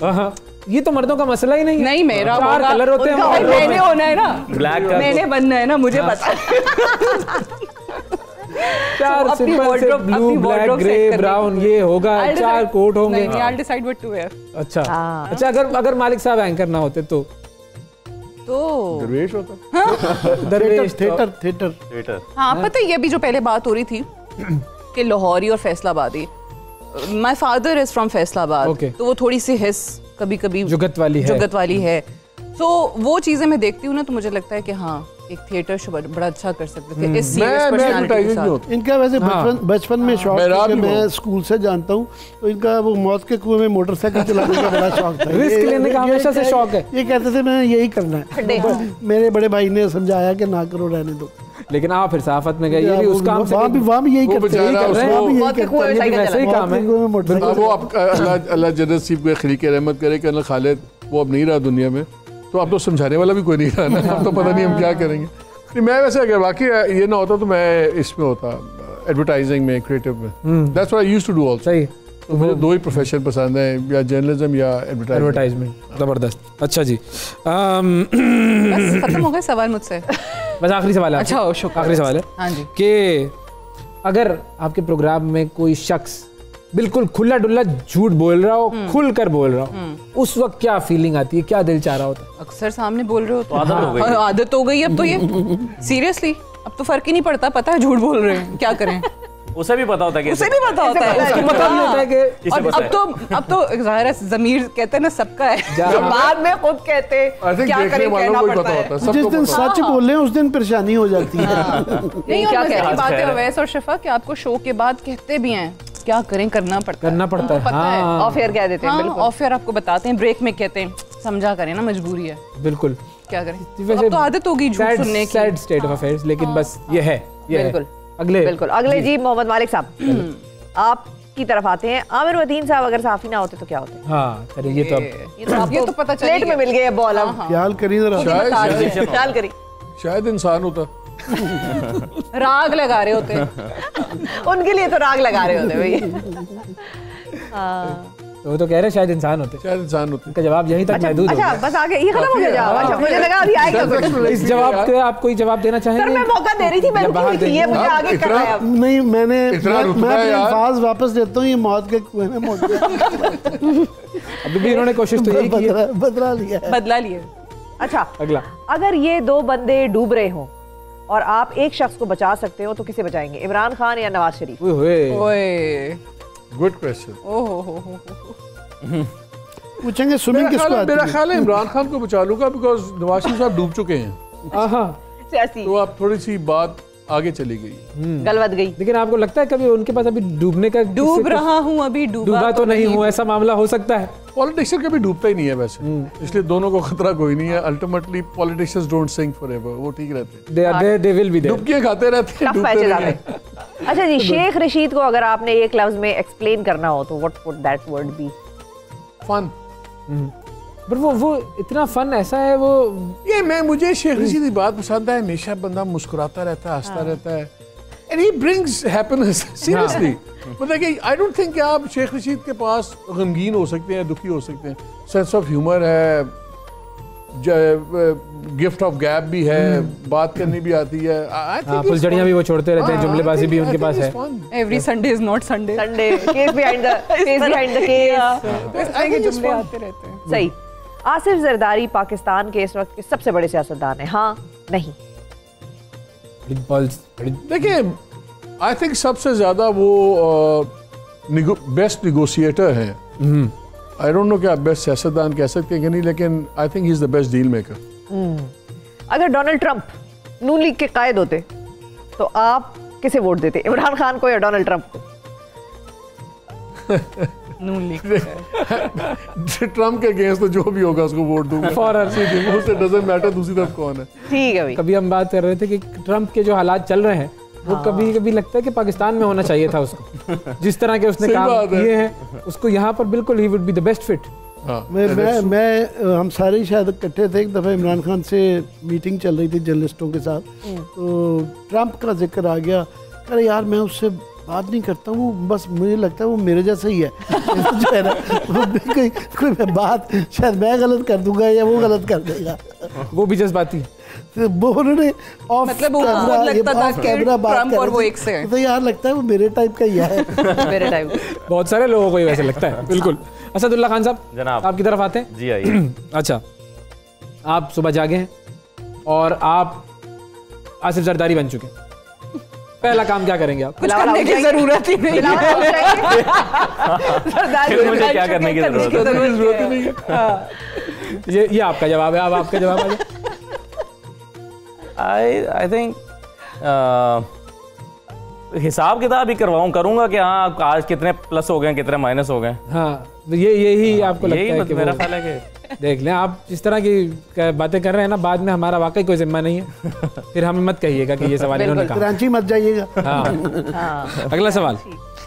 हाँ, ये तो मर्दों का मसला ही नहीं है। नहीं मेरा चार होगा, कलर होते हैं उनका हमारे भाई wardrobe मैंने में। होना है ना, ब्लैक का मैंने बनना है ना, मुझे पता है। चार अपनी सिंपल से wardrobe- ब्लू, अपनी ब्लैक, wardrobe ग्रे, set करनी। ब्राउन, ये होगा, I'll चार decide- कोट होंगे। नहीं, I'll decide what to wear. अच्छा अच्छा, अगर मालिक साहब एंकर ना होते तो तो दरवेश होता। दरवेश थिएटर थिएटर ट्विटर। हाँ पता है, ये भी जो पहले बात हो रही थी कि लाहौरी और फैसलाबादी, my father is from Faisalabad, Okay. तो वो थोड़ी सी हिस कभी कभी जुगत वाली है। जुगत वाली है, तो वो चीजें मैं देखती हूँ ना, तो मुझे लगता है कि हाँ एक थिएटर शो बड़ा अच्छा कर सकते थे इस serious मैं personality के एडवर्टाइजिंग में साथ। होता। इनका वैसे बचपन में शौक मेरा था कि भी मैं बहुत। स्कूल से जानता हूँ, तो इनका वो मौत के कुएं में मोटरसाइकिल चलाने का बड़ा शौक था। रिस्क लेने का हमेशा से शौक है। ये कहते थे मैं यही करना है। मेरे बड़े भाई ने समझाया कि ना करो, रहने दो। लेकिन आप फिर सहाफत में गए, ये भी उस काम से वहाँ भी यही वो करते बेचारा हैं। उसको- वहाँ भी यही मौत के कुएं में करते हैं। साइकिल वैसे ही चलाना। काम है। मौत के कुएं में मोटरसाइकिल अब वो आप अल्लाह जन्नत नसीब को खलीक रहमत करे, कर्नल खालिद वो अब नहीं रहा दुनिया में, तो अब तो समझाने वाला भी कोई नहीं रहा ना, अब तो पता नहीं हम क्या करेंगे। नहीं, मैं वैसे अगर वाकई ये ना होता तो मैं इसमें होता, एडवर्टाइजिंग में, क्रिएटिव में। That's what I used to do also. सही, तो मुझे दो ही प्रोफेशन पसंद है, या जर्नलिज्म या एडवर्टाइजमेंट। जबरदस्त। अच्छा जी, बस खत्म हो गए सवाल मुझसे। बस आखिरी सवाल है। अच्छा, आपसे। शुक्र। आखिरी सवाल है हाँ जी, कि अगर आपके प्रोग्राम में कोई शख्स बिल्कुल खुला डुल्ला झूठ बोल रहा हो, खुल कर बोल रहा हो, उस वक्त क्या फीलिंग आती है, क्या दिल चाह रहा होता है? अक्सर सामने बोल रहे हो तो आदत हो गई। हाँ, आदत हो गई अब तो ये सीरियसली अब तो फर्क ही नहीं पड़ता, पता है झूठ बोल रहे हैं, क्या करें। उसे भी पता होता है, उसे भी पता होता है, उसको पता नहीं होता है कि किसे और पता है? अब तो ज़ाहिर है ज़मीर कहते हैं ना, सबका है, जो बाद में खुद कहते आई थिंक क्या देखने करें, वालों कहना को ही पड़ता पता है। होता है, जिस सबको दिन पता सच बोले उस दिन परेशानी हो जाती है। नहीं, क्या और मजे कह की बात है रहे हैं? अवैस और शिफा कि आपको शो के बाद कहते भी हैं क्या करें, करना पड़ता है, करना पड़ता है। पता है। हाँ, ऑफ एयर कह देते हैं, हाँ, बिल्कुल। और फिर आपको बताते हैं, ब्रेक में कहते हैं समझा करें ना, मजबूरी है, बिल्कुल। क्या करें। वैसे अब तो आदत होगी झूठ सुनने की। सैड स्टेट ऑफ अफेयर्स, लेकिन बस ये है, ये है। बिल्कुल। अगले बिल्कुल। अगले जी मोहम्मद मालिक साहब, आपकी तरफ आते हैं। आमिर मतीन साहब अगर साफी ना होते तो क्या होते? हाँ, चलिए ये तो अब ये तो पता चल प्लेट में मिल गए बॉल। अब ख्याल करिए जरा। ख्याल करी, शायद इंसान होता। राग लगा रहे होते हैं। उनके लिए तो राग लगा रहे होते भैया। तो वो तो कह रहे हैं शायद इंसान होते। शायद इंसान होता। उनका जवाब यहीं तक महदूद हो अच्छा, गया। बस आगे ये खत्म हो गया जवाब। अच्छा, मुझे लगा अभी आएगा कुछ। इस जवाब के आप कोई जवाब देना सर चाहेंगे? मैं मौका दे रही थी, मैं या रुकी बाहर हुई थी, ये मुझे आप आगे कर रहा है अब। नहीं, इतना मैं रुतबा अपने है यार। अल्फाज वापस देता हूँ, ये मौत के कुएं में मोड़ दिया। अभी भी इन्होंने कोशिश तो यही की है। बदला लिया है। बदला लिए। अच्छा, अगला, अगर ये दो बंदे डूब रहे हों और आप एक शख्स को बचा सकते हो तो किसे बचाएंगे? इमरान खान या नवाज शरीफ? ओए होए, ओए, गुड क्वेश्चन। ओहो हो। पूछेंगे स्विमिंग किसको आती मेरा है? ख्याल है इमरान खान को बचा लूंगा, बिकॉज नवाज शरीफ साहब डूब चुके हैं, आहा। सियासी तो आप थोड़ी सी बात आगे चली गई। गलबत गई। लेकिन आपको लगता है कभी उनके पास अभी डूबने का डूब रहा हूँ अभी, डूबा तो नहीं हूँ, ऐसा मामला हो सकता है? पॉलिटिशियन कभी डूबता ही नहीं है वैसे, इसलिए दोनों को खतरा कोई नहीं है। Ultimately politicians don't sink forever, वो ठीक रहते हैं, दे विल बी देयर। डुबकियां खाते रहते हैं, टफ डूबते मैचेस नहीं आते हैं। हैं। अच्छा जी, शेख रशीद को अगर आपने एक लफ्ज में एक्सप्लेन करना हो तो what would that word be? Fun. पर वो इतना फन ऐसा है वो। ये मुझे शेख रशीद की बात पसंद है, हमेशा बंदा मुस्कुराता रहता है, हंसता रहता है, and he brings happiness seriously. मतलब कि आई डोंट थिंक कि आप शेख रशीद के पास गमगीन हो सकते हैं, दुखी हो सकते हैं। सेंस ऑफ ह्यूमर है, गिफ्ट ऑफ गैप भी है, बात करनी भी आती है। आई थिंक फुलझड़ियां भी वो छोड़ते रहते हैं, जुमलेबाजी भी उनके पास है। Every Sunday is not Sunday. Sunday, case behind the case. जुमले आते रहते हैं। सही। आसिफ जरदारी पाकिस्तान के इस वक्त के सबसे बड़े सियासतदान हैं, हाँ नहीं? देखिए, आई थिंक सबसे ज्यादा वो बेस्ट निगोशिएटर हैं। आई डोंट नो क्या बेस्ट सियासतदान कह सकते हैं कि नहीं, लेकिन I think he is the best deal maker. अगर डोनाल्ड ट्रंप नून लीग के कायद होते तो आप किसे वोट देते, इमरान खान को या डोनाल्ड ट्रंप को? नून लीग ट्रम्प के अगेंस्ट तो जो भी होगा उसको वोट दूंगा फौरन उसे डजंट मैटर दूसरी तरफ कौन है। ठीक है भाई। कभी हम बात कर रहे थे कि ट्रम्प के जो हालात चल रहे हैं वो कभी कभी लगता है कि पाकिस्तान में होना चाहिए था उसको, जिस तरह के उसने काम किए हैं उसको यहाँ पर बिल्कुल he would be the best fit. मैं हम सारे ही शायद इकट्ठे थे, एक दफ़ा इमरान खान से मीटिंग चल रही थी जर्नलिस्टों के साथ, तो ट्रम्प का जिक्र आ गया। अरे यार मैं उससे बात नहीं करता हूँ, बस मुझे लगता है वो मेरे जैसा ही है जो है ना, कोई बात शायद मैं गलत कर दूंगा या वो गलत कर देगा, वो भी जज्बाती वो उन्होंने ऑफ मतलब कैमरा बात कर वो एक से तो यार लगता है वो मेरे टाइप का ही है मेरे टाइप। बहुत सारे लोगों को वैसे लगता है। बिल्कुल। असदुल्ला खान साहब जनाब आपकी तरफ आते हैं। जी आइए। अच्छा, आप सुबह जागे हैं और आप आसिफ जरदारी बन चुके हैं, पहला काम क्या करेंगे आप? कुछ करने की जरूरत ही नहीं है। मुझे क्या करने की जरूरत ही नहीं है। ये आपका जवाब है। अब आपका जवाब आ जाए। आई थिंक हिसाब किताब ही करूंगा कि हाँ आज कितने प्लस हो गए कितने माइनस हो गए। हाँ, यही आपको लगता है कि मेरा ख्याल है कि देख लें आप जिस तरह की बातें कर रहे हैं ना, बाद में हमारा वाकई कोई जिम्मा नहीं है, फिर हमें मत कहिएगा कि ये सवाल इन्होंने कहा। कराची मत जाइएगा। हाँ। अगला सवाल।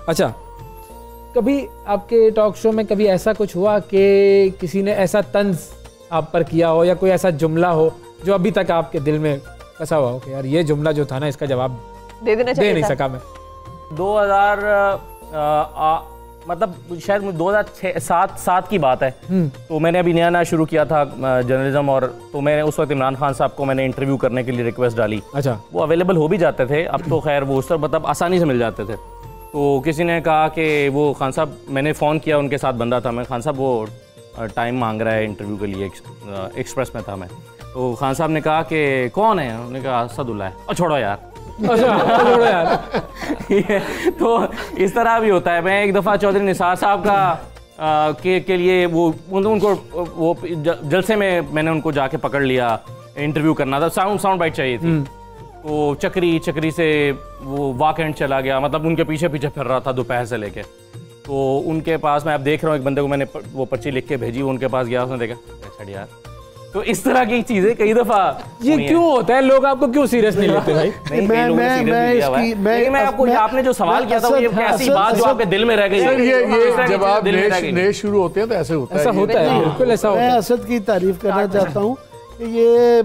अच्छा, कभी आपके टॉक शो में कभी ऐसा कुछ हुआ कि किसी ने ऐसा तंज आप पर किया हो या कोई ऐसा जुमला हो जो अभी तक आपके दिल में फंसा हुआ हो कि यार ये जुमला जो था ना इसका जवाब दे नहीं सका मैं? 2000 मतलब शायद 2006-7 की बात है। तो मैंने अभी नया शुरू किया था जर्नलिज्म, और तो मैंने उस वक्त इमरान खान साहब को मैंने इंटरव्यू करने के लिए रिक्वेस्ट डाली। अच्छा। वो अवेलेबल हो भी जाते थे, अब तो खैर वो उस तरह मतलब आसानी से मिल जाते थे। तो किसी ने कहा कि वो खान साहब, मैंने फ़ोन किया, उनके साथ बंदा था मैं, खान साहब वो टाइम मांग रहा है इंटरव्यू के लिए, एक्सप्रेस में था मैं। तो खान साहब ने कहा कि कौन है? उन्होंने कहा असदुल्ला है। और छोड़ो यार। छोड़ो यार। तो इस तरह भी होता है। मैं एक दफ़ा चौधरी निसार साहब का के लिए वो उनको वो जलसे में मैंने उनको जाके पकड़ लिया, इंटरव्यू करना था, साउंड बाइट चाहिए थी। तो चक्री से वो वॉक एंड चला गया, मतलब उनके पीछे फिर रहा था दोपहर से लेके। तो उनके पास मैं अब देख रहा हूँ, एक बंदे को मैंने वो पर्ची लिख के भेजी, उनके पास गया, उसने देखा अच्छा यार। तो इस तरह की चीजें कई दफा ये क्यों होता है? लोग आपको क्यों सीरियस नहीं लेते भाई? मैं आपको आपने जो सवाल किया था वो ये ऐसी बात जो आपके दिल में रह गई। ये जब आप नए शुरू होते हैं तो ऐसे होता है। ऐसा होता है, बिल्कुल ऐसा होता है। मैं असद की तारीफ करना चाहता हूँ कि ये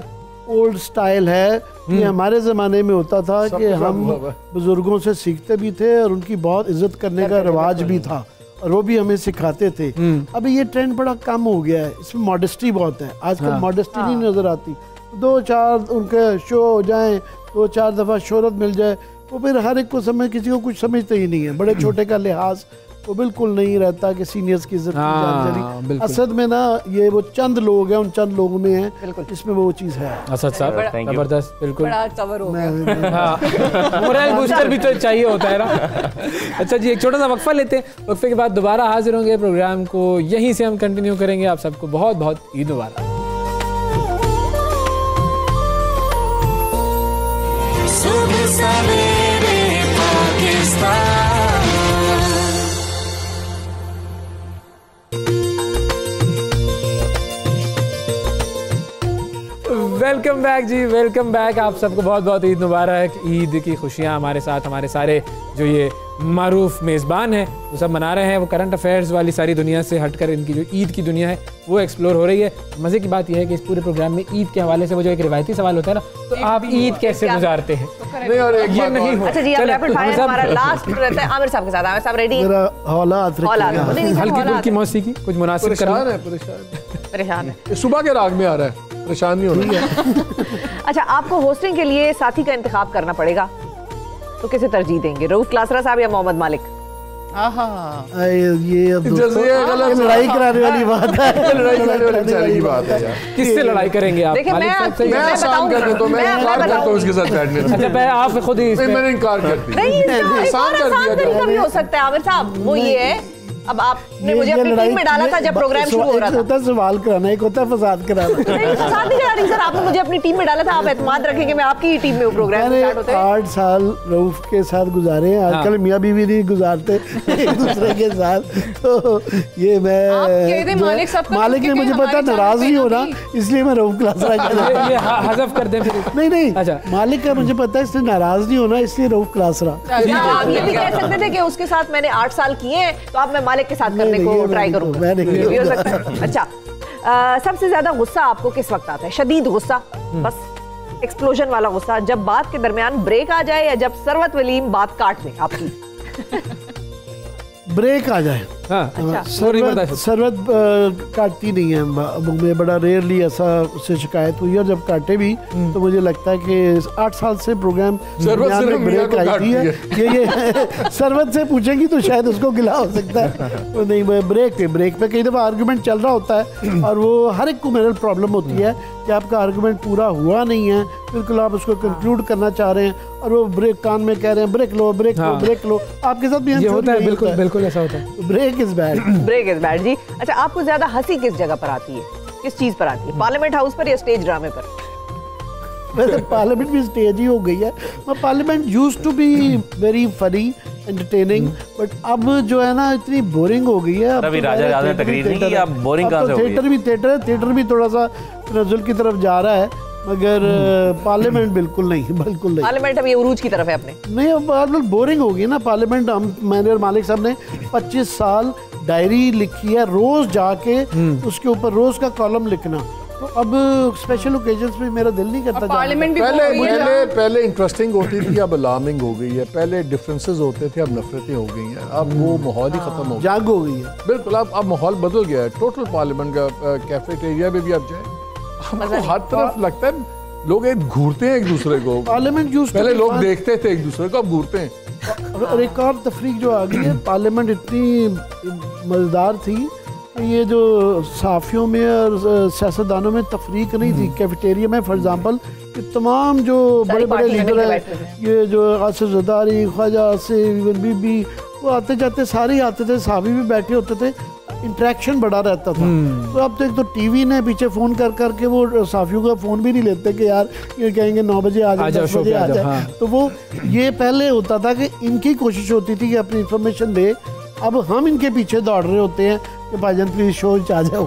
ओल्ड स्टाइल है। ये हमारे ज़माने में होता था कि हम बुजुर्गों से सीखते भी थे और उनकी बहुत इज्जत करने का रिवाज भी था, और वो भी हमें सिखाते थे। अभी ये ट्रेंड बड़ा कम हो गया है, इसमें मॉडेस्टी बहुत है आजकल। मॉडेस्टी नहीं नज़र आती। 2-4 उनके शो हो जाएं, 2-4 दफ़ा शोहरत मिल जाए, वो फिर हर एक को किसी को कुछ समझते ही नहीं है। बड़े छोटे का लिहाज वो बिल्कुल नहीं रहता कि सीनियर्स की इज्जत की जाती। असद में ना ये वो चंद लोग हैं, उन चंद लोगों में है इसमें वो चीज़ है। असद साहब जबरदस्त, बिल्कुल मोरल बूस्टर भी तो चाहिए होता है ना। अच्छा जी, एक छोटा सा वक्फा लेते हैं, वक्फे के बाद दोबारा हाजिर होंगे। प्रोग्राम को यहीं से हम कंटिन्यू करेंगे। आप सबको बहुत बहुत ईद मुबारक। सुबह सवेरे पाकिस्तान। वेलकम बैक जी, वेलकम बैक। आप सबको बहुत बहुत ईद मुबारक। ईद की खुशियाँ हमारे साथ हमारे सारे जो ये मारूफ मेज़बान हैं वो सब मना रहे हैं। वो करंट अफेयर्स वाली सारी दुनिया से हटकर इनकी जो ईद की दुनिया है वो एक्सप्लोर हो रही है। मज़े की बात यह है कि इस पूरे प्रोग्राम में ईद के हवाले से वो जो एक रिवायती सवाल होता है ना, तो आप ईद कैसे गुजारते हैं? ये नहीं हो। अच्छा जी, अब रैपिड फायर हमारा लास्ट रहता है आमिर साहब के साथ। आमिर साहब रेडी? हल्की फुल्की मौसीकी कुछ मुनासिब करना। परेशान है, सुबह के राग में आ रहा है, परेशान नहीं होना। अच्छा, आपको होस्टिंग के लिए साथी का इंतखाब करना पड़ेगा, तो किसे तरजीह देंगे, रऊफ क्लासरा साहब या मोहम्मद मालिक? ये अब लड़ाई कराने वाली बात है। लड़ाई कराने वाली बात है। किससे लड़ाई करेंगे आप? देखिए, मैं आसान कर देता हूँ, मैं इनकार करता हूँ उसके साथ बैठने से। अच्छा, मैं आप खुद ही मैंने इनकार कर दिया। नहीं, आसान तरीका भी हो सकता है आमिर साहब। वो ये है अब आपने मुझे अपनी टीम में डाला था जब प्रोग्राम शुरू हो रहा था। एक होता है सवाल कराना, एक होता है फसाद कराना। नहीं, फसाद नहीं करा रही सर, आपने मुझे अपनी टीम में डाला था, आप एतमाद रखें कि मैं आपकी ही टीम में हूँ। प्रोग्राम स्टार्ट होते हैं 8 साल रऊफ के साथ गुजारे हैं, आजकल मियाँ बीवी नहीं गुजारते एक दूसरे के साथ। तो ये मैं मालिक ने मुझे पता नाराज नहीं होना, इसलिए मैं रऊफ क्लास हज़फ कर दें फिर। नहीं अच्छा, मालिक का मुझे पता है इसलिए नाराज नहीं होना, इसलिए रऊफ क्लास रहा। आप ये भी कह सकते थे कि उसके साथ मैंने 8 साल किए हैं, तो अब मैं मालिक के साथ करने को ट्राई करूंगा, ये भी हो सकता है। अच्छा, सबसे ज्यादा गुस्सा आपको किस वक्त आता है? शदीद गुस्सा, बस एक्सप्लोजन वाला गुस्सा, जब बात के दरमियान ब्रेक आ जाए, या जब सरवत वलीम बात काट दे आपकी? ब्रेक आ जाए। अच्छा। सरवत काटती नहीं है, मैं बड़ा रेयरली ऐसा उससे शिकायत हुई, और जब काटे भी तो मुझे लगता है कि 8 साल से प्रोग्राम ब्रेक आई थी है, ये सरवत से पूछेंगी तो शायद उसको गिला हो सकता है। तो नहीं, ब्रेक पे कई दफ़ा आर्गूमेंट चल रहा होता है, और वो हर एक को मेरे प्रॉब्लम होती है कि आपका आर्गूमेंट पूरा हुआ नहीं है, बिल्कुल आप उसको कंक्लूड करना चाह रहे हैं, और वो ब्रेक कान में कह रहे हैं ब्रेक लो ब्रेक लो ब्रेक लो। आपके साथ भी होता है, बिल्कुल बिल्कुल ऐसा होता है। Break is bad, break is bad जी। अच्छा, आपको ज्यादा हंसी किस जगह पर आती है, किस चीज पर आती है? पार्लियामेंट हाउस पर या स्टेज ड्रामे पर? वैसे पार्लियामेंट भी स्टेज ही हो गई है। Parliament used to be very funny entertaining, but अब जो है ना इतनी बोरिंग हो गई है। अभी राजा ने तकरीर नहीं की, अब बोरिंग कहां से हो गई? थिएटर भी थोड़ा सा नजुल की तरफ जा रहा है, मगर पार्लियामेंट बिल्कुल नहीं, बिल्कुल नहीं। पार्लियामेंट अब ये उरूज की तरफ है अपने। नहीं, अब बोरिंग हो गई ना पार्लियामेंट। मैंने और मालिक साहब ने 25 साल डायरी लिखी है, रोज जाके उसके ऊपर रोज का कॉलम लिखना। तो अब स्पेशल ओकेजन्स में मेरा दिल नहीं करता। पार्लियामेंट भी पहले इंटरेस्टिंग होती थी, अब अलार्मिंग हो गई है। पहले डिफरेंसेस होते थे, अब नफरतें हो गई हैं। अब वो माहौल ही खत्म हो गया, जाग हो गई है। बिल्कुल, अब माहौल बदल गया है टोटल। पार्लियामेंट का कैफेटेरिया में भी आप जाए, हमको हर तरफ लगता है लोग घूरते हैं एक दूसरे को। पार्लियामेंट पहले लोग देखते थे एक दूसरे को, अब घूरते हैं। और एक और तफरीक जो आ गई है, पार्लियामेंट इतनी मजेदार थी कि ये जो सहाफ़ियों में और सियासतदानों में तफरीक नहीं थी। कैफेटेरिया में फॉर एग्जांपल कि तमाम जो बड़े बड़े लीडर हैं, ये जो आसिफ ज़रदारी, ख्वाजा आसिफ, बीबी, वो आते जाते सारे आते थे, सहाफ़ी भी बैठे होते थे, इंटरेक्शन बड़ा रहता था। तो अब तो एक तो टीवी ने पीछे फ़ोन कर करके वो साफियों का फ़ोन भी नहीं लेते कि यार ये कहेंगे 9 बजे आ जाए, 10 बजे आ जाए। हाँ। तो वो ये पहले होता था कि इनकी कोशिश होती थी कि अपनी इंफॉर्मेशन दे, अब हम इनके पीछे दौड़ रहे होते हैं कि भाईजान प्लीज शो आ जाओ।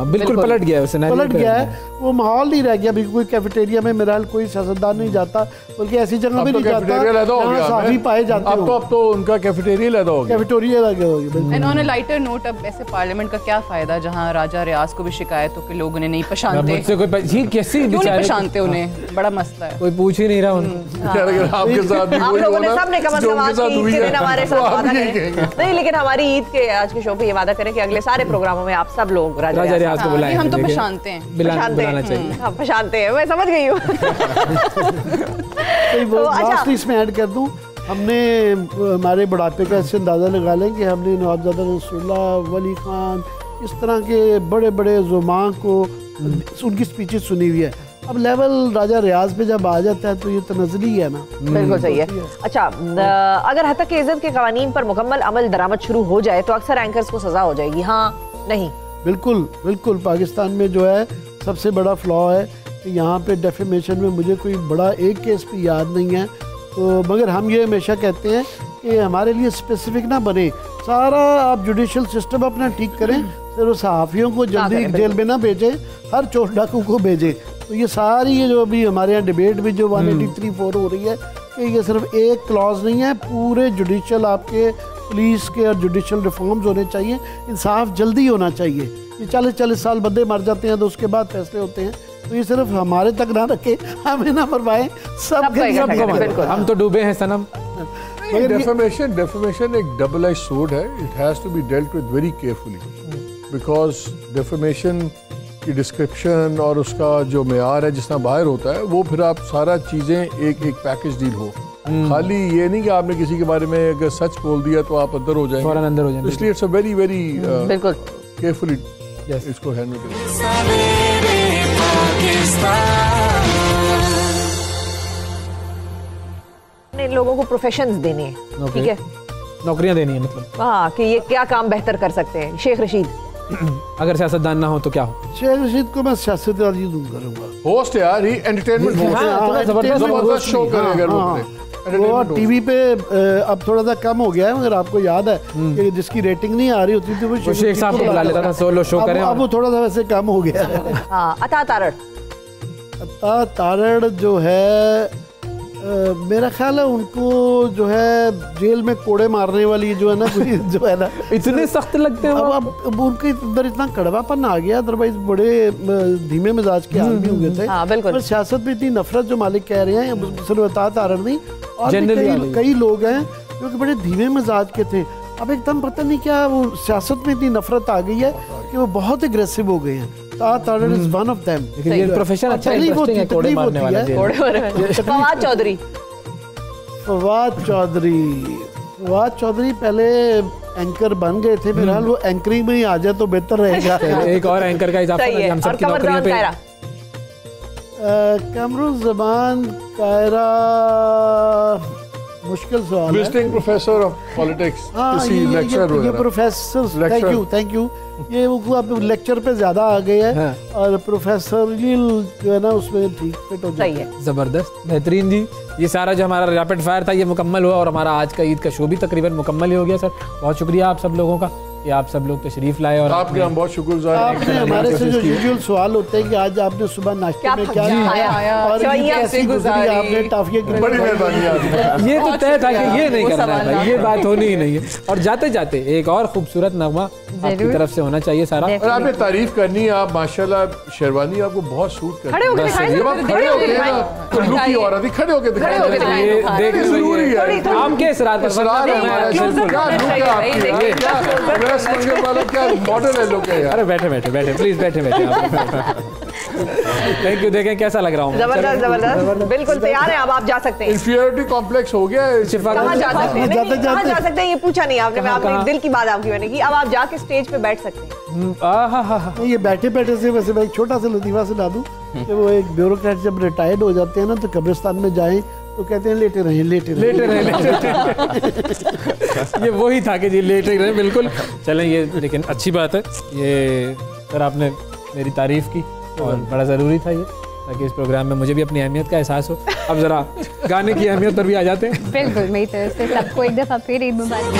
बिल्कुल पलट गया है, पलट गया है, वो माहौल नहीं रह गया। कोई कैफेटेरिया में मेरा कोई सियासतदान नहीं जाता, बल्कि ऐसी जगह भी नहीं जाता जहां साफी पाए जाते हैं। अब तो उनका कैफेटेरिया लगा हो गया, कैफेटेरिया लगा हो गया। And on a lighter note, अब ऐसे पार्लियामेंट का क्या फायदा जहां राजा रियाज को भी शिकायत हो कि लोग उन्हें नहीं पहचानते। मुझसे कोई ये कैसे क्यों नहीं पहचानते उन्हें, बड़ा मसला है, कोई पूछ ही नहीं रहा आपके साथ। आप लोगों ने सबने कम से कम आज की ईद के दिन हमारे साथ वादा करें। नहीं, लेकिन हमारी ईद के आज के शो पे ये वादा करें कि अगले सारे प्रोग्रामों में आप सब लोग राजा रियाज को बुलाएं। हम तो पहचानते हैं, बुलाना चाहिए। हाँ, पहचानते हैं, मैं समझ गई हूँ। तो लास्ट इसमें ऐड कर दूं, हमने हमारे बुढ़ापे का ऐसे अंदाज़ा लगा लें कि हमने नवाबजादा रसूलुल्लाह, वली खान, इस तरह के बड़े बड़े ज़ुमा को उनकी स्पीचेस सुनी हुई है। अब लेवल राजा रियाज पे जब आ जाता है तो ये तनज़्ज़ुली है ना। बिल्कुल सही है। अच्छा, अगर हतक इज़्ज़त के कवानीन पर मुकम्मल अमल दरामद शुरू हो जाए तो अक्सर एंकर्स को सज़ा हो जाएगी, हाँ नहीं? बिल्कुल बिल्कुल। पाकिस्तान में जो है सबसे बड़ा फ्लॉ है कि यहाँ पे डेफेमेशन में मुझे कोई बड़ा एक केस भी याद नहीं है। तो मगर हम ये हमेशा कहते हैं कि हमारे लिए स्पेसिफिक ना बने, सारा आप जुडिशल सिस्टम अपना ठीक करें, सिर्फ सहाफ़ियों को जल्दी जेल में ना भेजें, हर चोर डाकू को भेजें। तो ये सारी ये जो अभी हमारे यहाँ डिबेट भी जो 183-4 हो रही है कि ये सिर्फ एक क्लॉज नहीं है, पूरे जुडिशल आपके पुलिस के और जुडिशल रिफॉर्म्स होने चाहिए, इंसाफ जल्दी होना चाहिए। ये 40-40 साल बंदे मर जाते हैं तो उसके बाद फैसले होते हैं, तो ये सिर्फ हमारे तक ना रखे, हमें ना मरवाएं, सब हम तो डूबे हैं सनम। डेफेमेशन एक डबल एज सोर्ड है, it has to be dealt with very carefully, because defamation की डिस्क्रिप्शन और उसका जो मेयार है जिस तरह बाहर होता है, वो फिर आप सारा चीज़ें एक पैकेज डील हो। खाली ये नहीं कि आपने किसी के बारे में अगर सच बोल दिया तो आप अंदर हो जाएंगे, फौरन अंदर हो जाएंगे। इसलिए इट्स अ वेरी वेरी बिल्कुल केयरफुली इसको हैंडल करें। लोगों को प्रोफेशंस देने हैं, ठीक है, नौकरियां देनी है मतलब। हाँ कि ये क्या काम बेहतर कर सकते हैं। शेख रशीद अगर सियासतदान ना हो तो क्या हो? शेख रशीद को मैं सियासतदानी करूंगा। होस्ट यार, ही एंटरटेनमेंट होस्ट, जबरदस्त शो करेगा। वो टीवी पे अब थोड़ा सा कम हो गया है, मगर आपको याद है कि जिसकी रेटिंग नहीं आ रही होती थी वो शेख साहब को बुला लेता था, सोलो शो करें। अब वो थोड़ा सा वैसे कम हो गया है। अता तारड़, अता तारड़ जो है मेरा ख्याल है उनको जो है जेल में कोड़े मारने वाली जो है ना कोई जो है ना इतने सख्त लगते हैं। अब उनके अंदर इतना कड़वापन आ गया, अदरवाइज बड़े धीमे मिजाज के आदमी हो गए थे। बिल्कुल। पर सियासत में इतनी नफरत जो मालिक कह रहे हैं, सिर्फ अता तारड़ नहीं और कई लोग हैं जो कि बड़े धीमे मिजाज के थे, अब एकदम पता नहीं क्या वो सियासत में इतनी नफरत आ गई है कि वो बहुत एग्रेसिव हो गए हैं। Tarar is one of them. लेकिन ये प्रोफेशन अच्छा इंटरेस्टिंग है, कोड़े मारने वाला जेल। फवाद चौधरी, फवाद चौधरी पहले एंकर बन गए थे, फिलहाल वो एंकरिंग में ही आ जाए तो बेहतर रहेगा। एक और एंकर का इजाफा हम सबकी नौकरियों पे। कमरुज़्ज़मान कायरा मुश्किल सवाल है। विजिटिंग प्रोफेसर ऑफ पॉलिटिक्स, किसी लेक्चर वगैरह। ये प्रोफेसर थैंक यू ये वो आप लेक्चर पे ज्यादा आ गए हैं। हाँ। और प्रोफेसर जो है ना उसमें ठीक फिट हो जाए। जबरदस्त, बेहतरीन जी। ये सारा जो हमारा रैपिड फायर था ये मुकम्मल हुआ और हमारा आज का ईद का शो भी तकरीबन मुकम्मल ही हो गया। सर बहुत शुक्रिया आप सब लोगों का कि आप सब लोग तशरीफ लाए और आपके हम बहुत शुक्रगुजार हैं। आपने हमारे से जो यूजुअल सवाल होते हैं कि आज आपने सुबह नाश्ते में क्या खाया और कैसी गुजारी आपने टाफिया की, बड़ी मेहरबानी। ये तो तय था कि ये नहीं करना था, ये बात होनी ही नहीं है। और जाते जाते एक और खूबसूरत नगमा आपकी तरफ से होना चाहिए सारा। और आपने तारीफ करनी है, आप माशाल्लाह शेरवानी आपको बहुत सूट करती है। खड़े होके खड़े होके दिखाइए, आपके इसरार क्या मॉडल है लोग। अरे बैठे प्लीज बैठे थैंक यू। देखें कैसा लग रहा हूँ। जबरदस्त बिल्कुल तैयार है। अब आप जा सकते हैं। इंफीरियरिटी कॉम्प्लेक्स हो गया है। कहाँ जा सकते हैं? कहाँ जा सकते हैं ये पूछा नहीं आपने, मैं अपने दिल की बात आपकी मैंने की। अब आप जाके स्टेज पे बैठ सकते हैं। ये बैठे से वैसे मैं एक छोटा सा लतीफा सुना दूं कि वो एक ब्यूरोक्रेट जब रिटायर्ड हो जाते हैं ना तो कब्रिस्तान में जाएं तो कहते हैं लेटे रहे। ये वही था कि जी लेटे रहे, बिल्कुल। चलें ये लेकिन अच्छी बात है ये सर, आपने मेरी तारीफ की और बड़ा ज़रूरी था ये, ताकि इस प्रोग्राम में मुझे भी अपनी अहमियत का एहसास हो। अब ज़रा गाने की अहमियत पर भी आ जाते हैं। बिल्कुल, मेरी तरफ से सबको एक दफ़ा फिर ईद मुबारक।